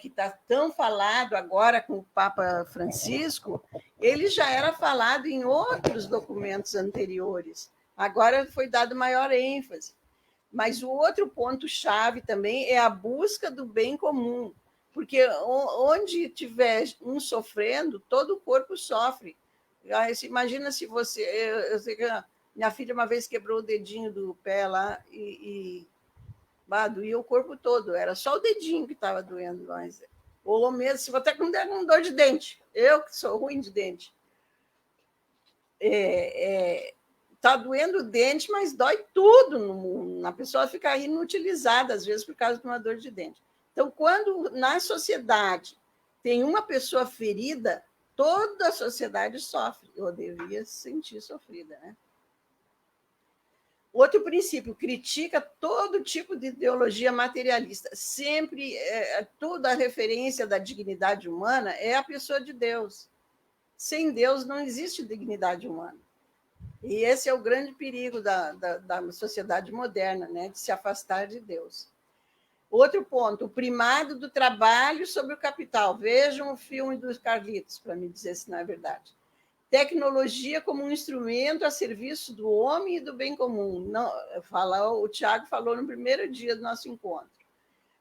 que está tão falado agora com o Papa Francisco, ele já era falado em outros documentos anteriores. Agora foi dado maior ênfase. Mas o outro ponto-chave também é a busca do bem comum, porque onde tiver um sofrendo, todo o corpo sofre. Imagina se você... Eu sei que minha filha uma vez quebrou o dedinho do pé lá e doía o corpo todo. Era só o dedinho que estava doendo. Mas, ou mesmo, se você está com dor de dente. Eu, que sou ruim de dente. Está doendo o dente, mas dói tudo. A pessoa fica inutilizada, às vezes, por causa de uma dor de dente. Então, quando na sociedade tem uma pessoa ferida, toda a sociedade sofre, ou deveria se sentir sofrida, né? Outro princípio, critica todo tipo de ideologia materialista. Sempre, toda a referência da dignidade humana é a pessoa de Deus. Sem Deus não existe dignidade humana. E esse é o grande perigo da sociedade moderna, né? De se afastar de Deus. Outro ponto, o primado do trabalho sobre o capital. Vejam o filme dos Carlitos, para me dizer se não é verdade. Tecnologia como um instrumento a serviço do homem e do bem comum. Não, o Tiago falou no primeiro dia do nosso encontro.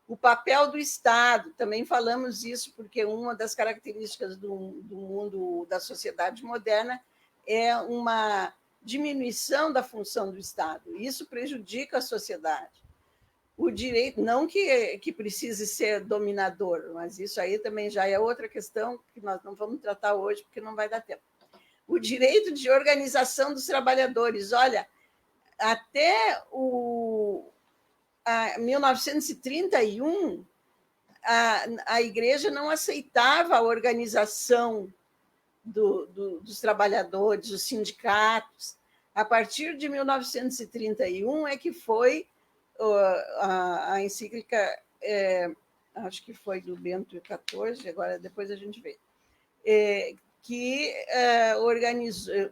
O papel do Estado, também falamos isso, porque uma das características do mundo, da sociedade moderna, é uma diminuição da função do Estado. Isso prejudica a sociedade. O direito, não que precise ser dominador, mas isso aí também já é outra questão que nós não vamos tratar hoje, porque não vai dar tempo. o direito de organização dos trabalhadores. Olha, até 1931, a igreja não aceitava a organização dos trabalhadores, dos sindicatos. A partir de 1931 é que foi a encíclica, acho que foi do Bento XIV, agora depois a gente vê, que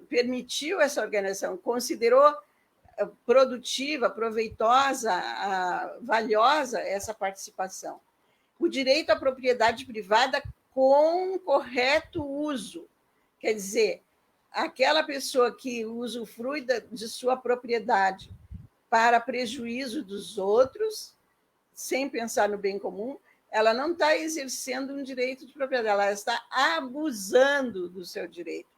permitiu essa organização, considerou produtiva, proveitosa, valiosa essa participação. O direito à propriedade privada com correto uso, quer dizer, aquela pessoa que usufrui de sua propriedade para prejuízo dos outros, sem pensar no bem comum, ela não está exercendo um direito de propriedade, ela está abusando do seu direito,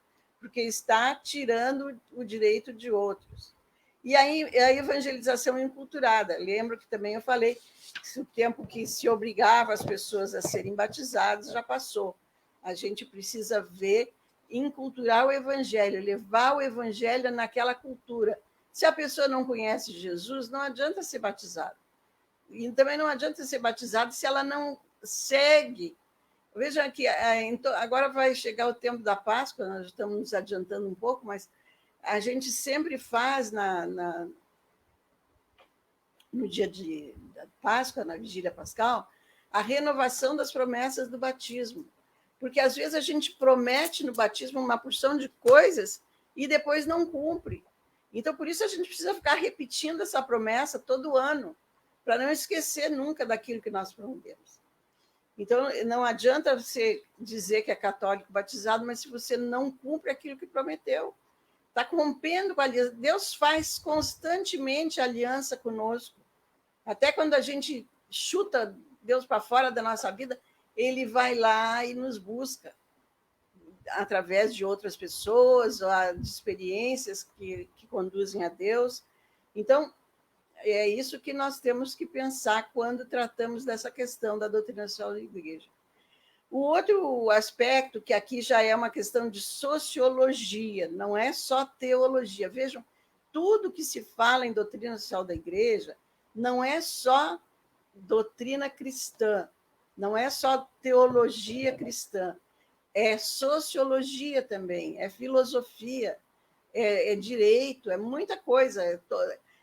porque está tirando o direito de outros. E aí a evangelização enculturada. Lembro que também eu falei que o tempo que se obrigava as pessoas a serem batizadas já passou. A gente precisa ver, enculturar o evangelho, levar o evangelho naquela cultura. Se a pessoa não conhece Jesus, não adianta ser batizado. E também não adianta ser batizado se ela não segue. Veja que agora vai chegar o tempo da Páscoa, nós estamos nos adiantando um pouco, mas a gente sempre faz no dia da Páscoa, na vigília pascal, a renovação das promessas do batismo. Porque, às vezes, a gente promete no batismo uma porção de coisas e depois não cumpre. Então, por isso, a gente precisa ficar repetindo essa promessa todo ano, para não esquecer nunca daquilo que nós prometemos. Então, não adianta você dizer que é católico batizado, mas se você não cumpre aquilo que prometeu, está rompendo com a aliança. Deus faz constantemente aliança conosco. Até quando a gente chuta Deus para fora da nossa vida, ele vai lá e nos busca, através de outras pessoas, ou de experiências que conduzem a Deus. Então, é isso que nós temos que pensar quando tratamos dessa questão da doutrina social da igreja. O outro aspecto, que aqui já é uma questão de sociologia, não é só teologia. Vejam, tudo que se fala em doutrina social da igreja não é só doutrina cristã, não é só teologia cristã, é sociologia também, é filosofia, é direito, é muita coisa.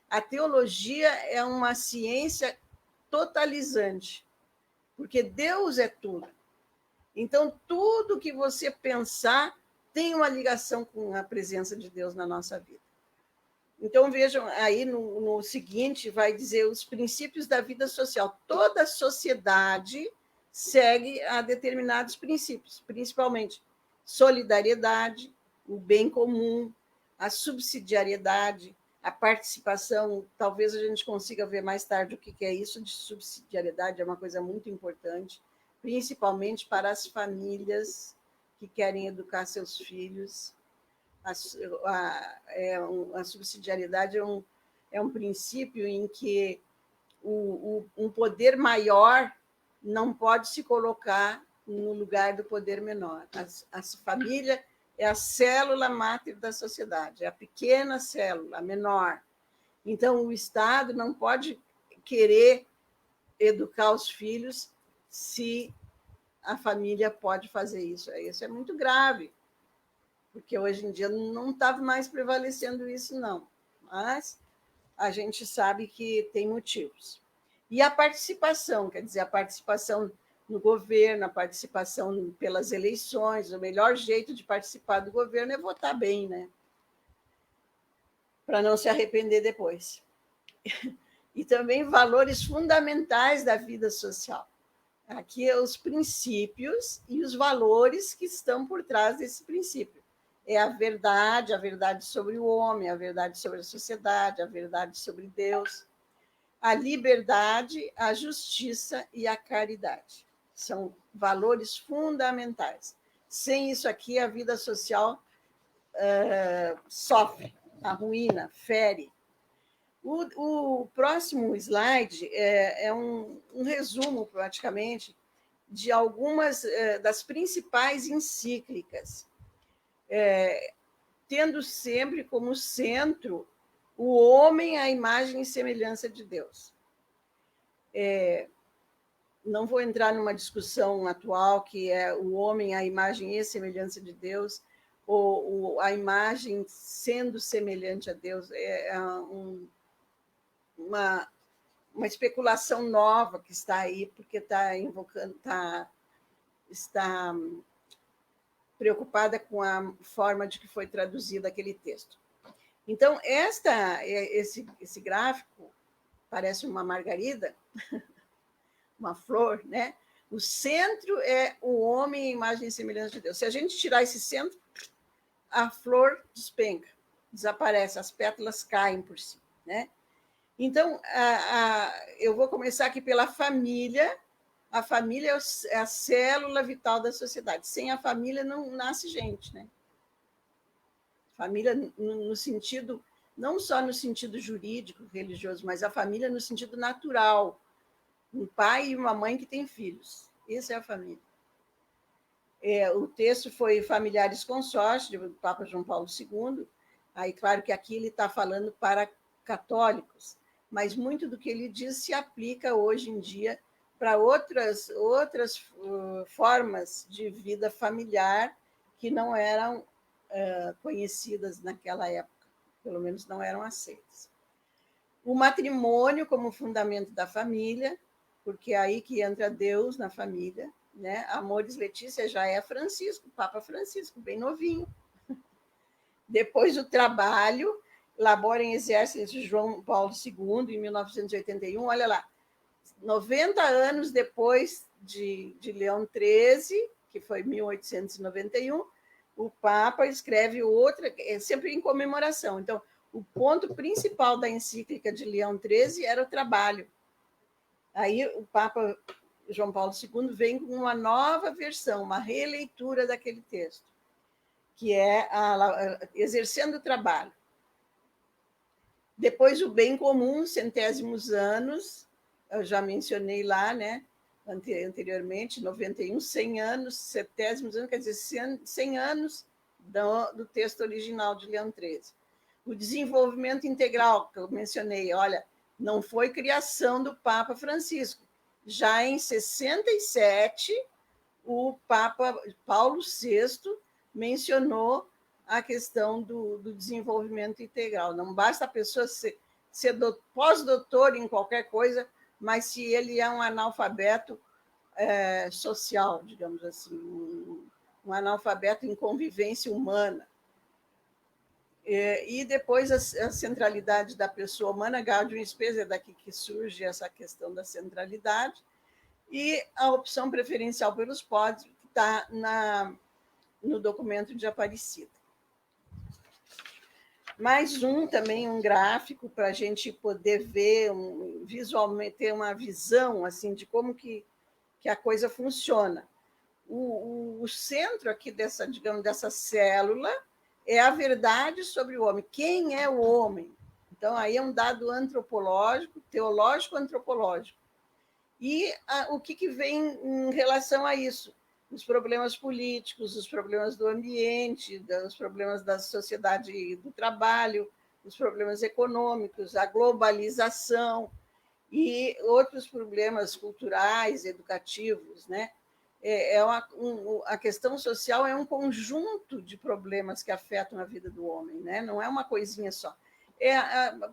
A teologia é uma ciência totalizante, porque Deus é tudo. Então, tudo que você pensar tem uma ligação com a presença de Deus na nossa vida. Então, vejam, aí no seguinte, vai dizer os princípios da vida social. Toda sociedade segue a determinados princípios, principalmente solidariedade, o bem comum, a subsidiariedade, a participação. Talvez a gente consiga ver mais tarde o que é isso de subsidiariedade, é uma coisa muito importante, principalmente para as famílias que querem educar seus filhos. A subsidiariedade é um princípio em que um poder maior não pode se colocar no lugar do poder menor. A família é a célula máter da sociedade, é a pequena célula, a menor. Então, o Estado não pode querer educar os filhos se a família pode fazer isso. Isso é muito grave, porque hoje em dia não está mais prevalecendo isso, não. Mas a gente sabe que tem motivos. E a participação, quer dizer, a participação no governo, a participação pelas eleições, o melhor jeito de participar do governo é votar bem, né? Para não se arrepender depois. E também valores fundamentais da vida social. Aqui é os princípios e os valores que estão por trás desse princípio. É a verdade sobre o homem, a verdade sobre a sociedade, a verdade sobre Deus, a liberdade, a justiça e a caridade. São valores fundamentais. Sem isso aqui, a vida social sofre, arruína, fere. O próximo slide é um resumo, praticamente, de algumas das principais encíclicas. tendo sempre como centro o homem à imagem e semelhança de Deus. Não vou entrar numa discussão atual que é o homem à imagem e semelhança de Deus, ou a imagem sendo semelhante a Deus. Uma especulação nova que está aí, porque está preocupada com a forma de que foi traduzido aquele texto. Então, esse gráfico parece uma margarida, uma flor, né? O centro é o homem, imagem e semelhança de Deus. Se a gente tirar esse centro, a flor despenca, desaparece, as pétalas caem por si, né? Então, eu vou começar aqui pela família. A família é a célula vital da sociedade. Sem a família não nasce gente, né? Família no sentido, não só no sentido jurídico, religioso, mas a família no sentido natural. Um pai e uma mãe que têm filhos. Essa é a família. O texto foi Familiares Consórcios, do Papa João Paulo II. Aí, claro que aqui ele está falando para católicos, mas muito do que ele diz se aplica hoje em dia para outras formas de vida familiar que não eram conhecidas naquela época, pelo menos não eram aceitas. O matrimônio como fundamento da família, porque é aí que entra Deus na família, né? Amores Letícia já é Francisco, Papa Francisco, bem novinho. Depois o trabalho, Labora em Exército de João Paulo II, em 1981, olha lá, 90 anos depois de Leão XIII, que foi 1891, o Papa escreve outra, sempre em comemoração. Então, o ponto principal da encíclica de Leão XIII era o trabalho. Aí o Papa João Paulo II vem com uma nova versão, uma releitura daquele texto, que é exercendo o trabalho. Depois o bem comum, centésimos anos, eu já mencionei lá, né, anteriormente, 91, 100 anos, centésimos anos, quer dizer, 100 anos do texto original de Leão XIII. O desenvolvimento integral, que eu mencionei, olha, não foi criação do Papa Francisco. Já em 67, o Papa Paulo VI mencionou a questão do desenvolvimento integral. Não basta a pessoa ser pós-doutor em qualquer coisa, mas se ele é um analfabeto social, digamos assim, um analfabeto em convivência humana. E depois a centralidade da pessoa humana, Gaudium et Spes, é daqui que surge essa questão da centralidade, e a opção preferencial pelos pobres, que está no documento de Aparecida. Mais também um gráfico para a gente poder ver, visualmente, ter uma visão assim, de como que a coisa funciona. O centro aqui dessa célula é a verdade sobre o homem. Quem é o homem? Então, aí é um dado antropológico, teológico-antropológico. E o que vem em relação a isso? Os problemas políticos, os problemas do ambiente, os problemas da sociedade do trabalho, os problemas econômicos, a globalização e outros problemas culturais, educativos, né? A questão social é um conjunto de problemas que afetam a vida do homem, né? Não é uma coisinha só.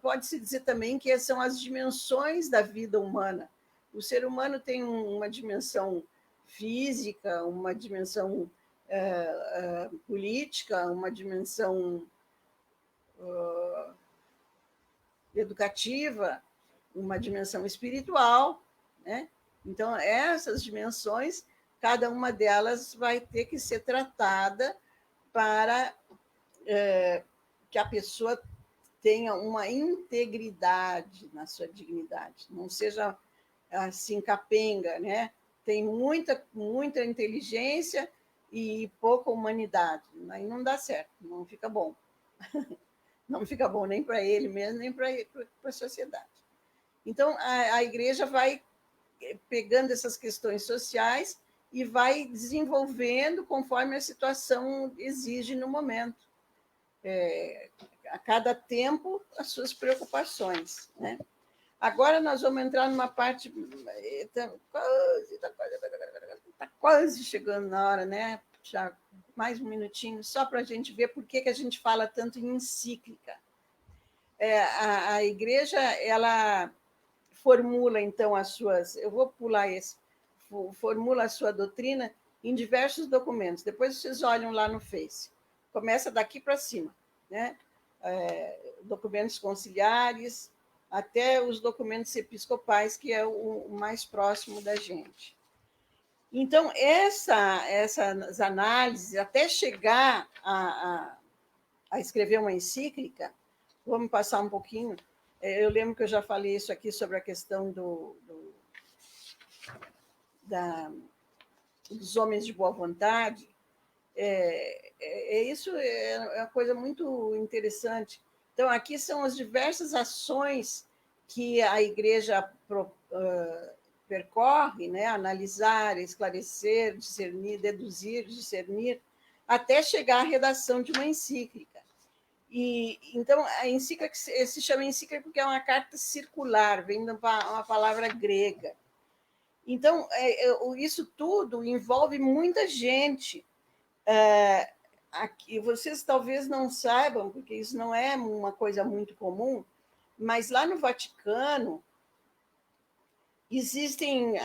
Pode-se dizer também que são as dimensões da vida humana. O ser humano tem uma dimensão física, uma dimensão política, uma dimensão educativa, uma dimensão espiritual, né? Então, essas dimensões, cada uma delas vai ter que ser tratada para que a pessoa tenha uma integridade na sua dignidade, não seja assim capenga, né? Tem muita inteligência e pouca humanidade, aí não dá certo, não fica bom. Não fica bom nem para ele mesmo, nem para a sociedade. Então, a igreja vai pegando essas questões sociais e vai desenvolvendo conforme a situação exige no momento. a cada tempo as suas preocupações, né? Agora nós vamos entrar numa parte... Está quase chegando na hora, né? Já mais um minutinho, só para a gente ver por que a gente fala tanto em encíclica. A Igreja, ela formula, então, as suas... Eu vou pular esse. Formula a sua doutrina em diversos documentos. Depois vocês olham lá no Face. Começa daqui para cima, né? Documentos conciliares, até os documentos episcopais, que é o mais próximo da gente. Então, essas análises, até chegar a escrever uma encíclica, vamos passar um pouquinho. Eu lembro que eu já falei isso aqui sobre a questão dos homens de boa vontade. Isso é uma coisa muito interessante. Então, aqui são as diversas ações que a Igreja percorre, né? Analisar, esclarecer, discernir, deduzir, discernir, até chegar à redação de uma encíclica. Então, a encíclica se chama encíclica porque é uma carta circular, vem de uma palavra grega. Então, isso tudo envolve muita gente. Aqui, vocês talvez não saibam, porque isso não é uma coisa muito comum, mas lá no Vaticano existem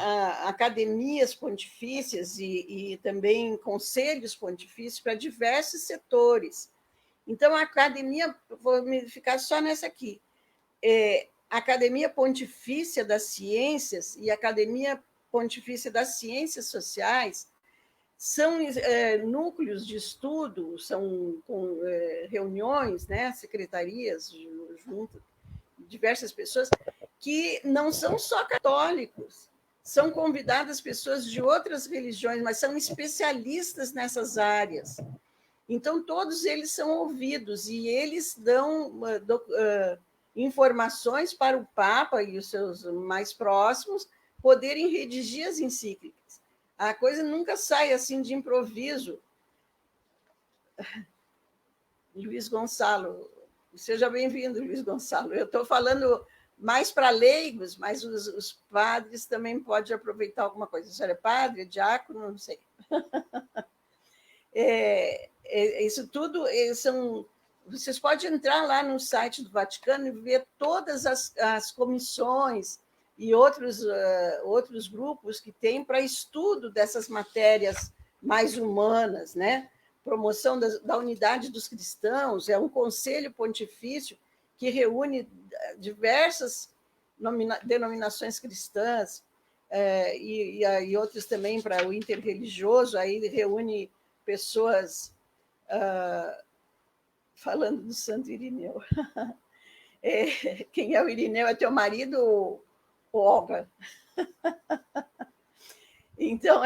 academias pontifícias e também conselhos pontifícios para diversos setores. Então, a academia, vou me ficar só nessa aqui, a Academia Pontifícia das Ciências e a Academia Pontifícia das Ciências Sociais são núcleos de estudo, são reuniões, né, secretarias, junto diversas pessoas, que não são só católicos, são convidadas pessoas de outras religiões, mas são especialistas nessas áreas. Então, todos eles são ouvidos e eles dão informações para o Papa e os seus mais próximos poderem redigir as encíclicas. A coisa nunca sai assim de improviso. Luiz Gonçalo, seja bem-vindo, Luiz Gonçalo. Eu estou falando mais para leigos, mas os padres também podem aproveitar alguma coisa. A senhora é padre, é diácono, não sei. Isso tudo são... Vocês podem entrar lá no site do Vaticano e ver todas as comissões e outros grupos que tem para estudo dessas matérias mais humanas, né? Promoção da unidade dos cristãos, é um conselho pontifício que reúne diversas denominações cristãs e outros também para o interreligioso, aí reúne pessoas... falando do Santo Irineu. Quem é o Irineu? É teu marido, ou Olga? Então,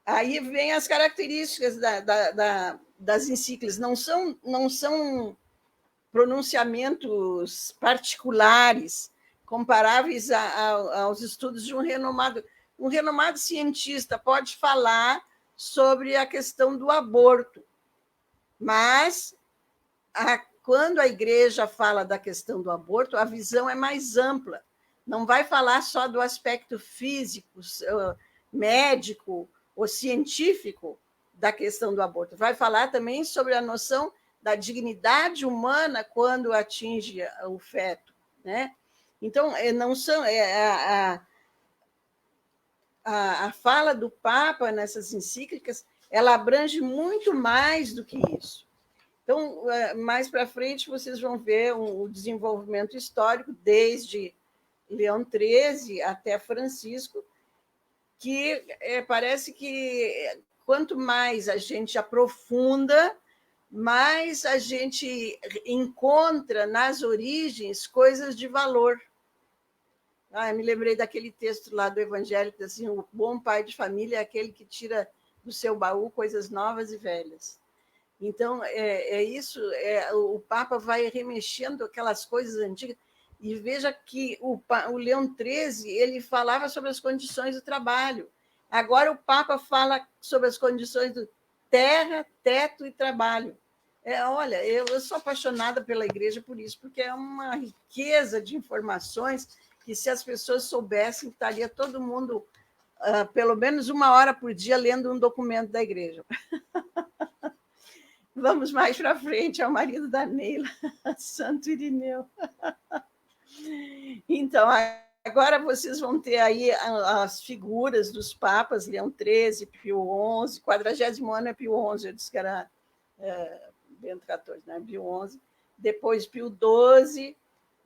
aí vem as características das encíclicas. Não são pronunciamentos particulares comparáveis aos estudos de um renomado cientista. Pode falar sobre a questão do aborto, mas quando a Igreja fala da questão do aborto, a visão é mais ampla. Não vai falar só do aspecto físico, médico ou científico da questão do aborto. Vai falar também sobre a noção da dignidade humana quando atinge o feto, né? Então, não são... A fala do Papa nessas encíclicas, ela abrange muito mais do que isso. Então, mais para frente, vocês vão ver o desenvolvimento histórico desde Leão XIII até Francisco, que parece que quanto mais a gente aprofunda, mais a gente encontra nas origens coisas de valor. Me lembrei daquele texto lá do Evangelho, que assim, o bom pai de família é aquele que tira do seu baú coisas novas e velhas. Então, isso, o Papa vai remexendo aquelas coisas antigas, e veja que o Leão XIII ele falava sobre as condições do trabalho. Agora o Papa fala sobre as condições do terra, teto e trabalho. Olha, eu sou apaixonada pela igreja por isso, porque é uma riqueza de informações que, se as pessoas soubessem, estaria todo mundo, pelo menos 1 hora por dia, lendo um documento da igreja. Vamos mais para frente, ao marido da Neila, Santo Irineu. Então, agora vocês vão ter aí as figuras dos papas, Leão XIII, Pio XI, 40º ano é Pio XI, eu disse que era Bento XIV, né? Pio XI, depois Pio XII,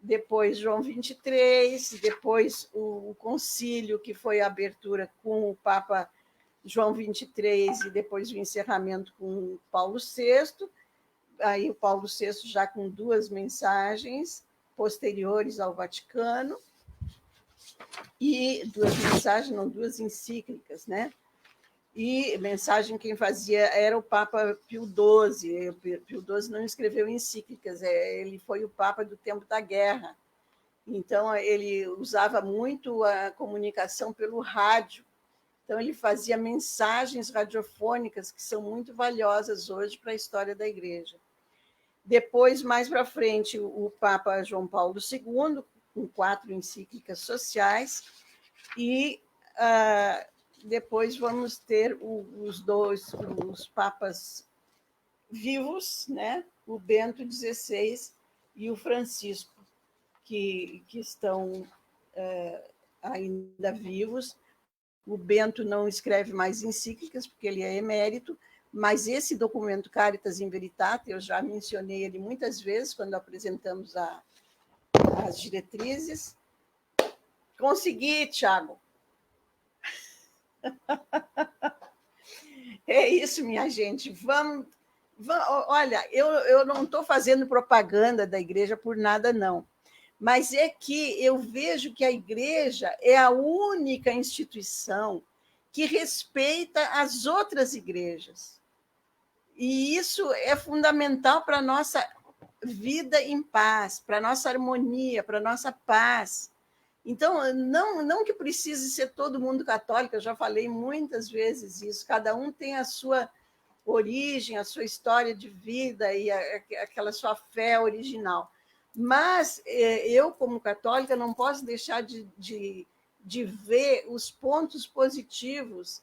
depois João XXIII, depois o concílio, que foi a abertura com o Papa João XXIII, e depois o encerramento com Paulo VI, aí o Paulo VI já com 2 mensagens posteriores ao Vaticano, e 2 mensagens, não, 2 encíclicas, né? E mensagem quem fazia era o Papa Pio XII. Pio XII não escreveu encíclicas, ele foi o Papa do tempo da guerra. Então, ele usava muito a comunicação pelo rádio. Então, ele fazia mensagens radiofônicas que são muito valiosas hoje para a história da Igreja. Depois, mais para frente, o Papa João Paulo II, com 4 encíclicas sociais, e depois vamos ter os papas vivos, né? O Bento XVI e o Francisco, que estão ainda vivos. O Bento não escreve mais encíclicas, porque ele é emérito, mas esse documento Caritas in Veritate, eu já mencionei ele muitas vezes quando apresentamos as diretrizes. Consegui, Tiago. É isso, minha gente. Vamos. Olha, eu não estou fazendo propaganda da igreja por nada, não. Mas é que eu vejo que a igreja é a única instituição que respeita as outras igrejas. E isso é fundamental para a nossa vida em paz, para a nossa harmonia, para a nossa paz. Então, não que precise ser todo mundo católico, eu já falei muitas vezes isso, cada um tem a sua origem, a sua história de vida e aquela sua fé original. Mas eu, como católica, não posso deixar de ver os pontos positivos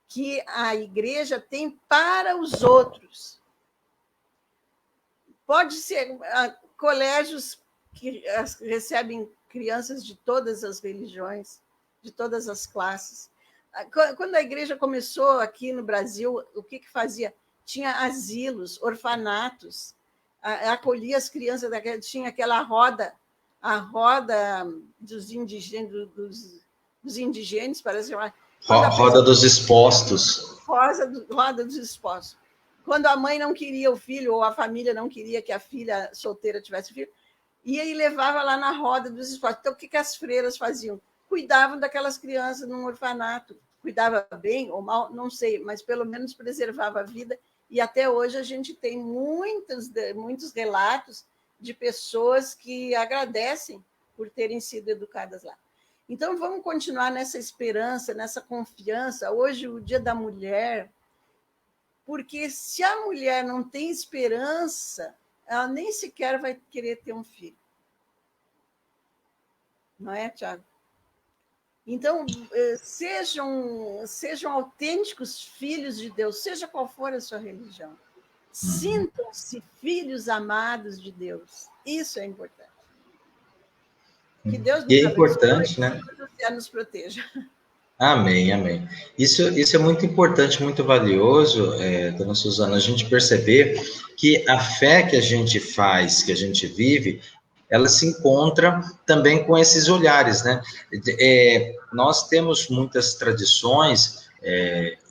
que a igreja tem para os outros. Pode ser colégios que recebem crianças de todas as religiões, de todas as classes. Quando a igreja começou aqui no Brasil, o que fazia? Tinha asilos, orfanatos, acolhia as crianças, tinha aquela roda, a roda dos indigentes, parece chamar. Roda dos expostos. Roda dos expostos. Quando a mãe não queria o filho, ou a família não queria que a filha solteira tivesse filho, ia e levava lá na roda dos expostos. Então, o que as freiras faziam? Cuidavam daquelas crianças num orfanato. Cuidava bem ou mal, não sei, mas pelo menos preservava a vida. E até hoje a gente tem muitos relatos de pessoas que agradecem por terem sido educadas lá. Então, vamos continuar nessa esperança, nessa confiança. Hoje, o Dia da Mulher, porque se a mulher não tem esperança, ela nem sequer vai querer ter um filho. Não é, Tiago? Então, sejam autênticos filhos de Deus, seja qual for a sua religião. Sintam-se filhos amados de Deus. Isso é importante. Que Deus nos abençoe, importante, né? Que nos proteja. Amém, amém. Isso é muito importante, muito valioso, dona Suzana, a gente perceber que a fé que a gente faz, que a gente vive, ela se encontra também com esses olhares, né? Nós temos muitas tradições,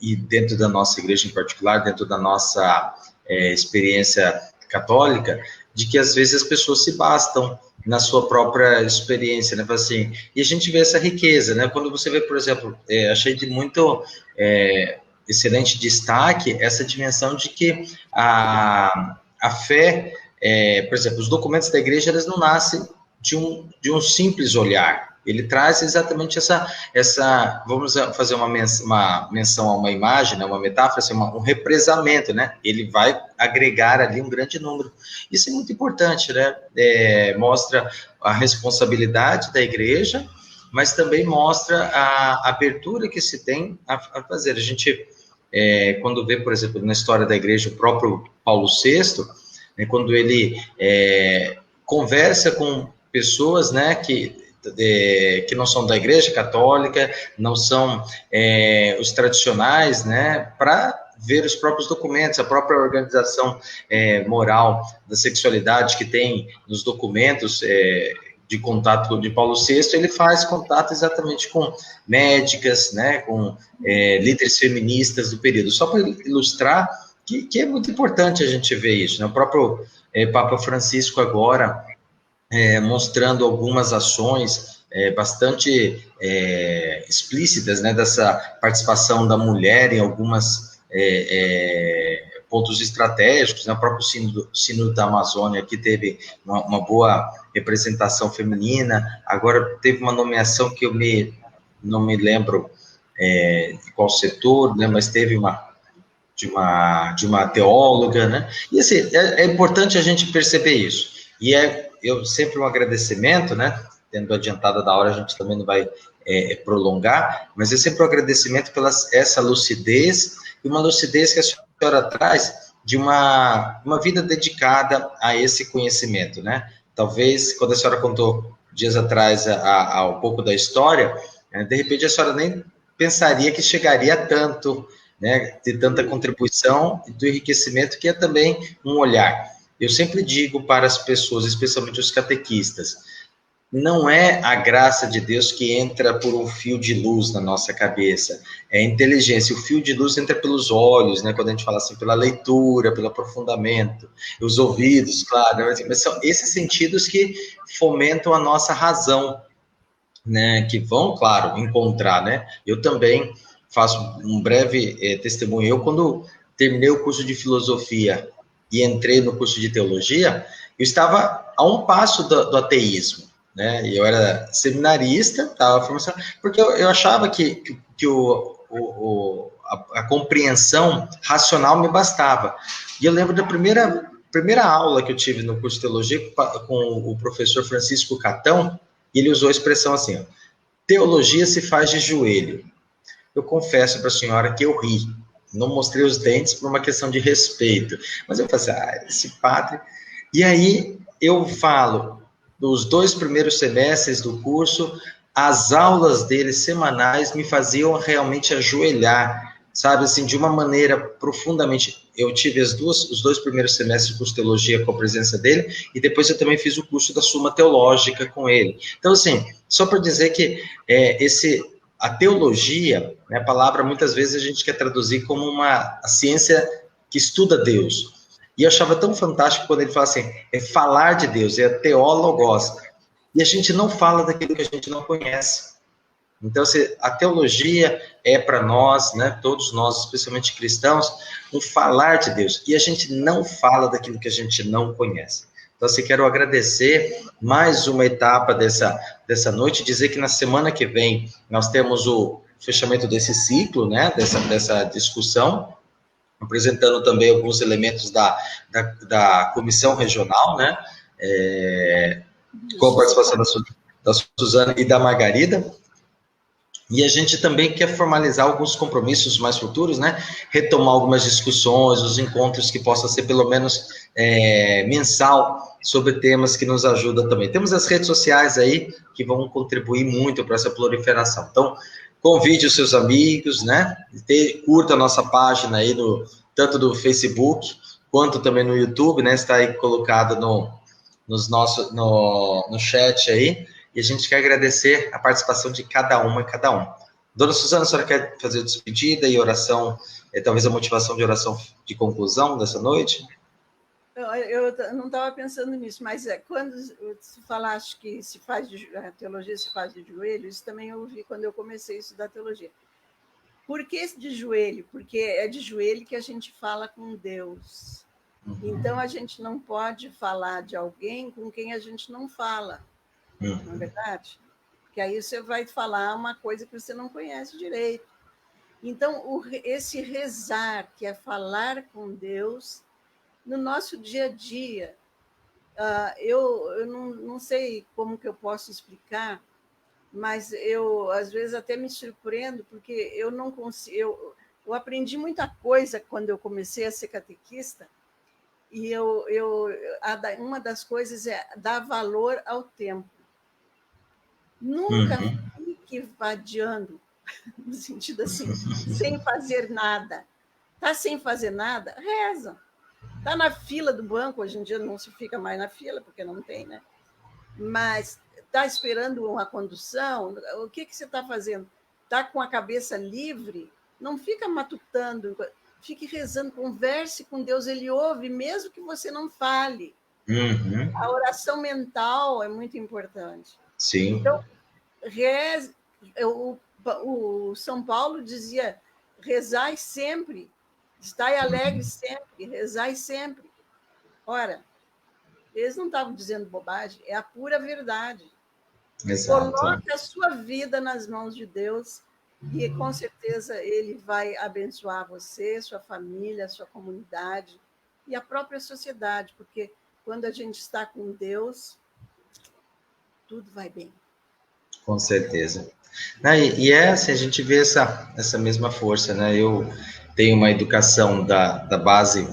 e dentro da nossa igreja em particular, dentro da nossa experiência católica, de que às vezes as pessoas se bastam na sua própria experiência, né? Assim, e a gente vê essa riqueza, né? Quando você vê, por exemplo, achei de muito excelente destaque essa dimensão de que a fé, por exemplo, os documentos da igreja, eles não nascem de um simples olhar, Ele traz exatamente vamos fazer uma menção a uma imagem, né, uma metáfora, assim, um represamento, né? Ele vai agregar ali um grande número. Isso é muito importante, né? Mostra a responsabilidade da igreja, mas também mostra a abertura que se tem a fazer. A gente, quando vê, por exemplo, na história da igreja, o próprio Paulo VI, né, quando ele conversa com pessoas, né, que não são da Igreja Católica, não são os tradicionais, né, para ver os próprios documentos, a própria organização moral da sexualidade que tem nos documentos de contato de Paulo VI, ele faz contato exatamente com médicas, né, com líderes feministas do período, só para ilustrar que é muito importante a gente ver isso, né? O próprio Papa Francisco agora mostrando algumas ações bastante explícitas, né, dessa participação da mulher em algumas pontos estratégicos, né? O próprio Sínodo da Amazônia aqui teve uma boa representação feminina, agora teve uma nomeação que não me lembro de qual setor, né, mas teve de uma teóloga, né? E assim, é importante a gente perceber isso. E eu sempre um agradecimento, né? Tendo adiantada da hora, a gente também não vai prolongar, mas é sempre um agradecimento pela essa lucidez, e uma lucidez que a senhora traz de uma vida dedicada a esse conhecimento, né? Talvez, quando a senhora contou dias atrás um pouco da história, de repente a senhora nem pensaria que chegaria a tanto, né, de tanta contribuição e do enriquecimento, que é também um olhar. Eu sempre digo para as pessoas, especialmente os catequistas, não é a graça de Deus que entra por um fio de luz na nossa cabeça, é a inteligência. O fio de luz entra pelos olhos, né, quando a gente fala assim, pela leitura, pelo aprofundamento, os ouvidos, claro, mas são esses sentidos que fomentam a nossa razão, né, que vão, claro, encontrar, né. Eu também faço um breve testemunho. Eu, quando terminei o curso de filosofia e entrei no curso de teologia, eu estava a um passo do ateísmo, né? Eu era seminarista, estava formação, porque eu achava que a compreensão racional me bastava. E eu lembro da primeira aula que eu tive no curso de teologia com o professor Francisco Catão, e ele usou a expressão assim, ó, teologia se faz de joelho. Eu confesso para a senhora que eu ri, não mostrei os dentes por uma questão de respeito, mas eu falei assim, esse padre... E aí eu falo, dos 2 primeiros semestres do curso, as aulas dele semanais me faziam realmente ajoelhar, sabe, assim, de uma maneira profundamente... Eu tive os 2 primeiros semestres do curso de teologia com a presença dele, e depois eu também fiz o curso da Suma Teológica com ele. Então, assim, só para dizer que a teologia, né, a palavra, muitas vezes a gente quer traduzir como a ciência que estuda Deus. E eu achava tão fantástico quando ele fala assim, é falar de Deus, é teólogos. E a gente não fala daquilo que a gente não conhece. Então, a teologia é para nós, né, todos nós, especialmente cristãos, um falar de Deus. E a gente não fala daquilo que a gente não conhece. Então, assim, quero agradecer mais uma etapa dessa noite, dizer que na semana que vem nós temos o fechamento desse ciclo, né, dessa discussão, apresentando também alguns elementos da comissão regional, né, com a participação da Suzana e da Margarida. E a gente também quer formalizar alguns compromissos mais futuros, né? Retomar algumas discussões, os encontros que possam ser pelo menos mensal sobre temas que nos ajudam também. Temos as redes sociais aí que vão contribuir muito para essa proliferação. Então, convide os seus amigos, né? Curta a nossa página aí, tanto do Facebook quanto também no YouTube, né? Está aí colocado no chat aí. E a gente quer agradecer a participação de cada uma e cada um. Dona Suzana, a senhora quer fazer a despedida e oração, talvez a motivação de oração de conclusão dessa noite? Eu não estava pensando nisso, mas quando se falaste que a teologia se faz de joelho, isso também eu ouvi quando eu comecei a estudar teologia. Por que de joelho? Porque é de joelho que a gente fala com Deus. Então, a gente não pode falar de alguém com quem a gente não fala. Não é verdade? porque aí você vai falar uma coisa que você não conhece direito. Então, esse rezar, que é falar com Deus, no nosso dia a dia, eu não sei como que eu posso explicar, mas eu, às vezes, até me surpreendo, porque eu não consigo... Eu aprendi muita coisa quando eu comecei a ser catequista, e uma das coisas é dar valor ao tempo. Nunca fique vadiando, no sentido assim, sem fazer nada. Está sem fazer nada? Reza. Está na fila do banco, hoje em dia não se fica mais na fila, porque não tem, né? Mas está esperando uma condução, o que você está fazendo? Está com a cabeça livre? Não fica matutando, fique rezando, converse com Deus, Ele ouve, mesmo que você não fale. A oração mental é muito importante. Sim. Então, o São Paulo dizia, rezai sempre, estai alegre sempre, rezai sempre. Ora, eles não estavam dizendo bobagem, é a pura verdade. Exato. Coloque a sua vida nas mãos de Deus e, com certeza, Ele vai abençoar você, sua família, sua comunidade e a própria sociedade, porque quando a gente está com Deus, tudo vai bem. Com certeza. E é assim, a gente vê essa mesma força, né? Eu tenho uma educação da base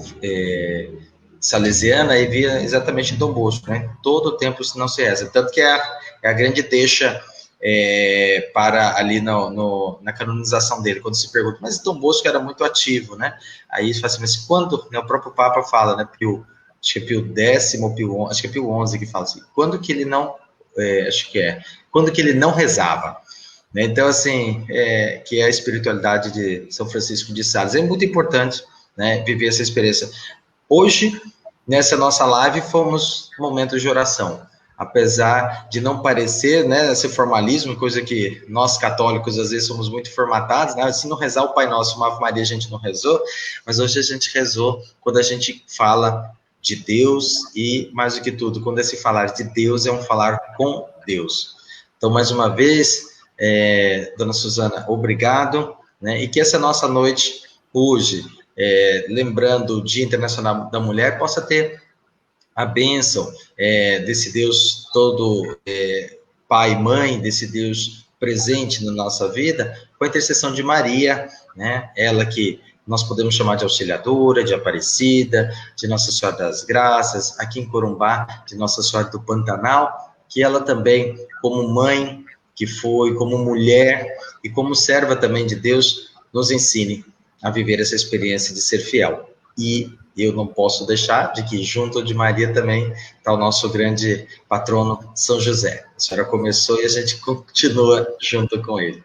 salesiana e via exatamente Dom Bosco, né? Todo o tempo não se reza. Tanto que é a grande deixa para ali na canonização dele, quando se pergunta, mas Dom Bosco era muito ativo, né? Aí fala assim, mas quando, né, o próprio Papa fala, né? Acho que é Pio X ou Pio XI, acho que é Pio XI que fala assim, quando que ele não, quando que ele não rezava? Né? Então, assim, que é a espiritualidade de São Francisco de Sales. É muito importante, né, viver essa experiência. Hoje, nessa nossa live, fomos momentos de oração. Apesar de não parecer, né, esse formalismo, coisa que nós católicos às vezes somos muito formatados, né? Se não rezar o Pai Nosso, uma Ave Maria, a gente não rezou, mas hoje a gente rezou quando a gente fala de Deus e, mais do que tudo, quando esse falar de Deus é um falar com Deus. Então, mais uma vez, Dona Suzana, obrigado, né? E que essa nossa noite, hoje, lembrando o Dia Internacional da Mulher, possa ter a bênção desse Deus todo Pai e Mãe, desse Deus presente na nossa vida, com a intercessão de Maria, né? Ela que nós podemos chamar de auxiliadora, de Aparecida, de Nossa Senhora das Graças, aqui em Corumbá, de Nossa Senhora do Pantanal, que ela também, como mãe que foi, como mulher e como serva também de Deus, nos ensine a viver essa experiência de ser fiel. E eu não posso deixar de que junto de Maria também está o nosso grande patrono, São José. A senhora começou e a gente continua junto com ele.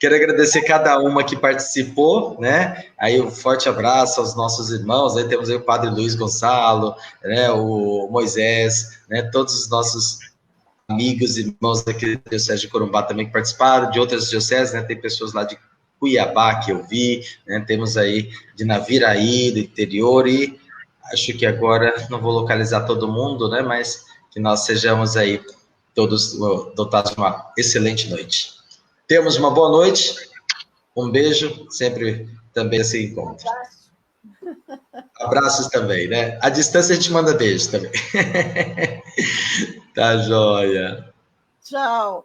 Quero agradecer cada uma que participou, né? Aí um forte abraço aos nossos irmãos, aí temos aí o Padre Luiz Gonçalo, né? O Moisés, né? Todos os nossos amigos e irmãos daqui da Diocese de Corumbá também que participaram, de outras dioceses, né? Tem pessoas lá de Cuiabá, que eu vi, né? Temos aí de Naviraí, do interior, e acho que agora não vou localizar todo mundo, né? Mas que nós sejamos aí todos dotados de uma excelente noite. Temos uma boa noite, um beijo, sempre também esse encontro. Abraços também, né? À distância a gente manda beijos também. Tá joia. Tchau.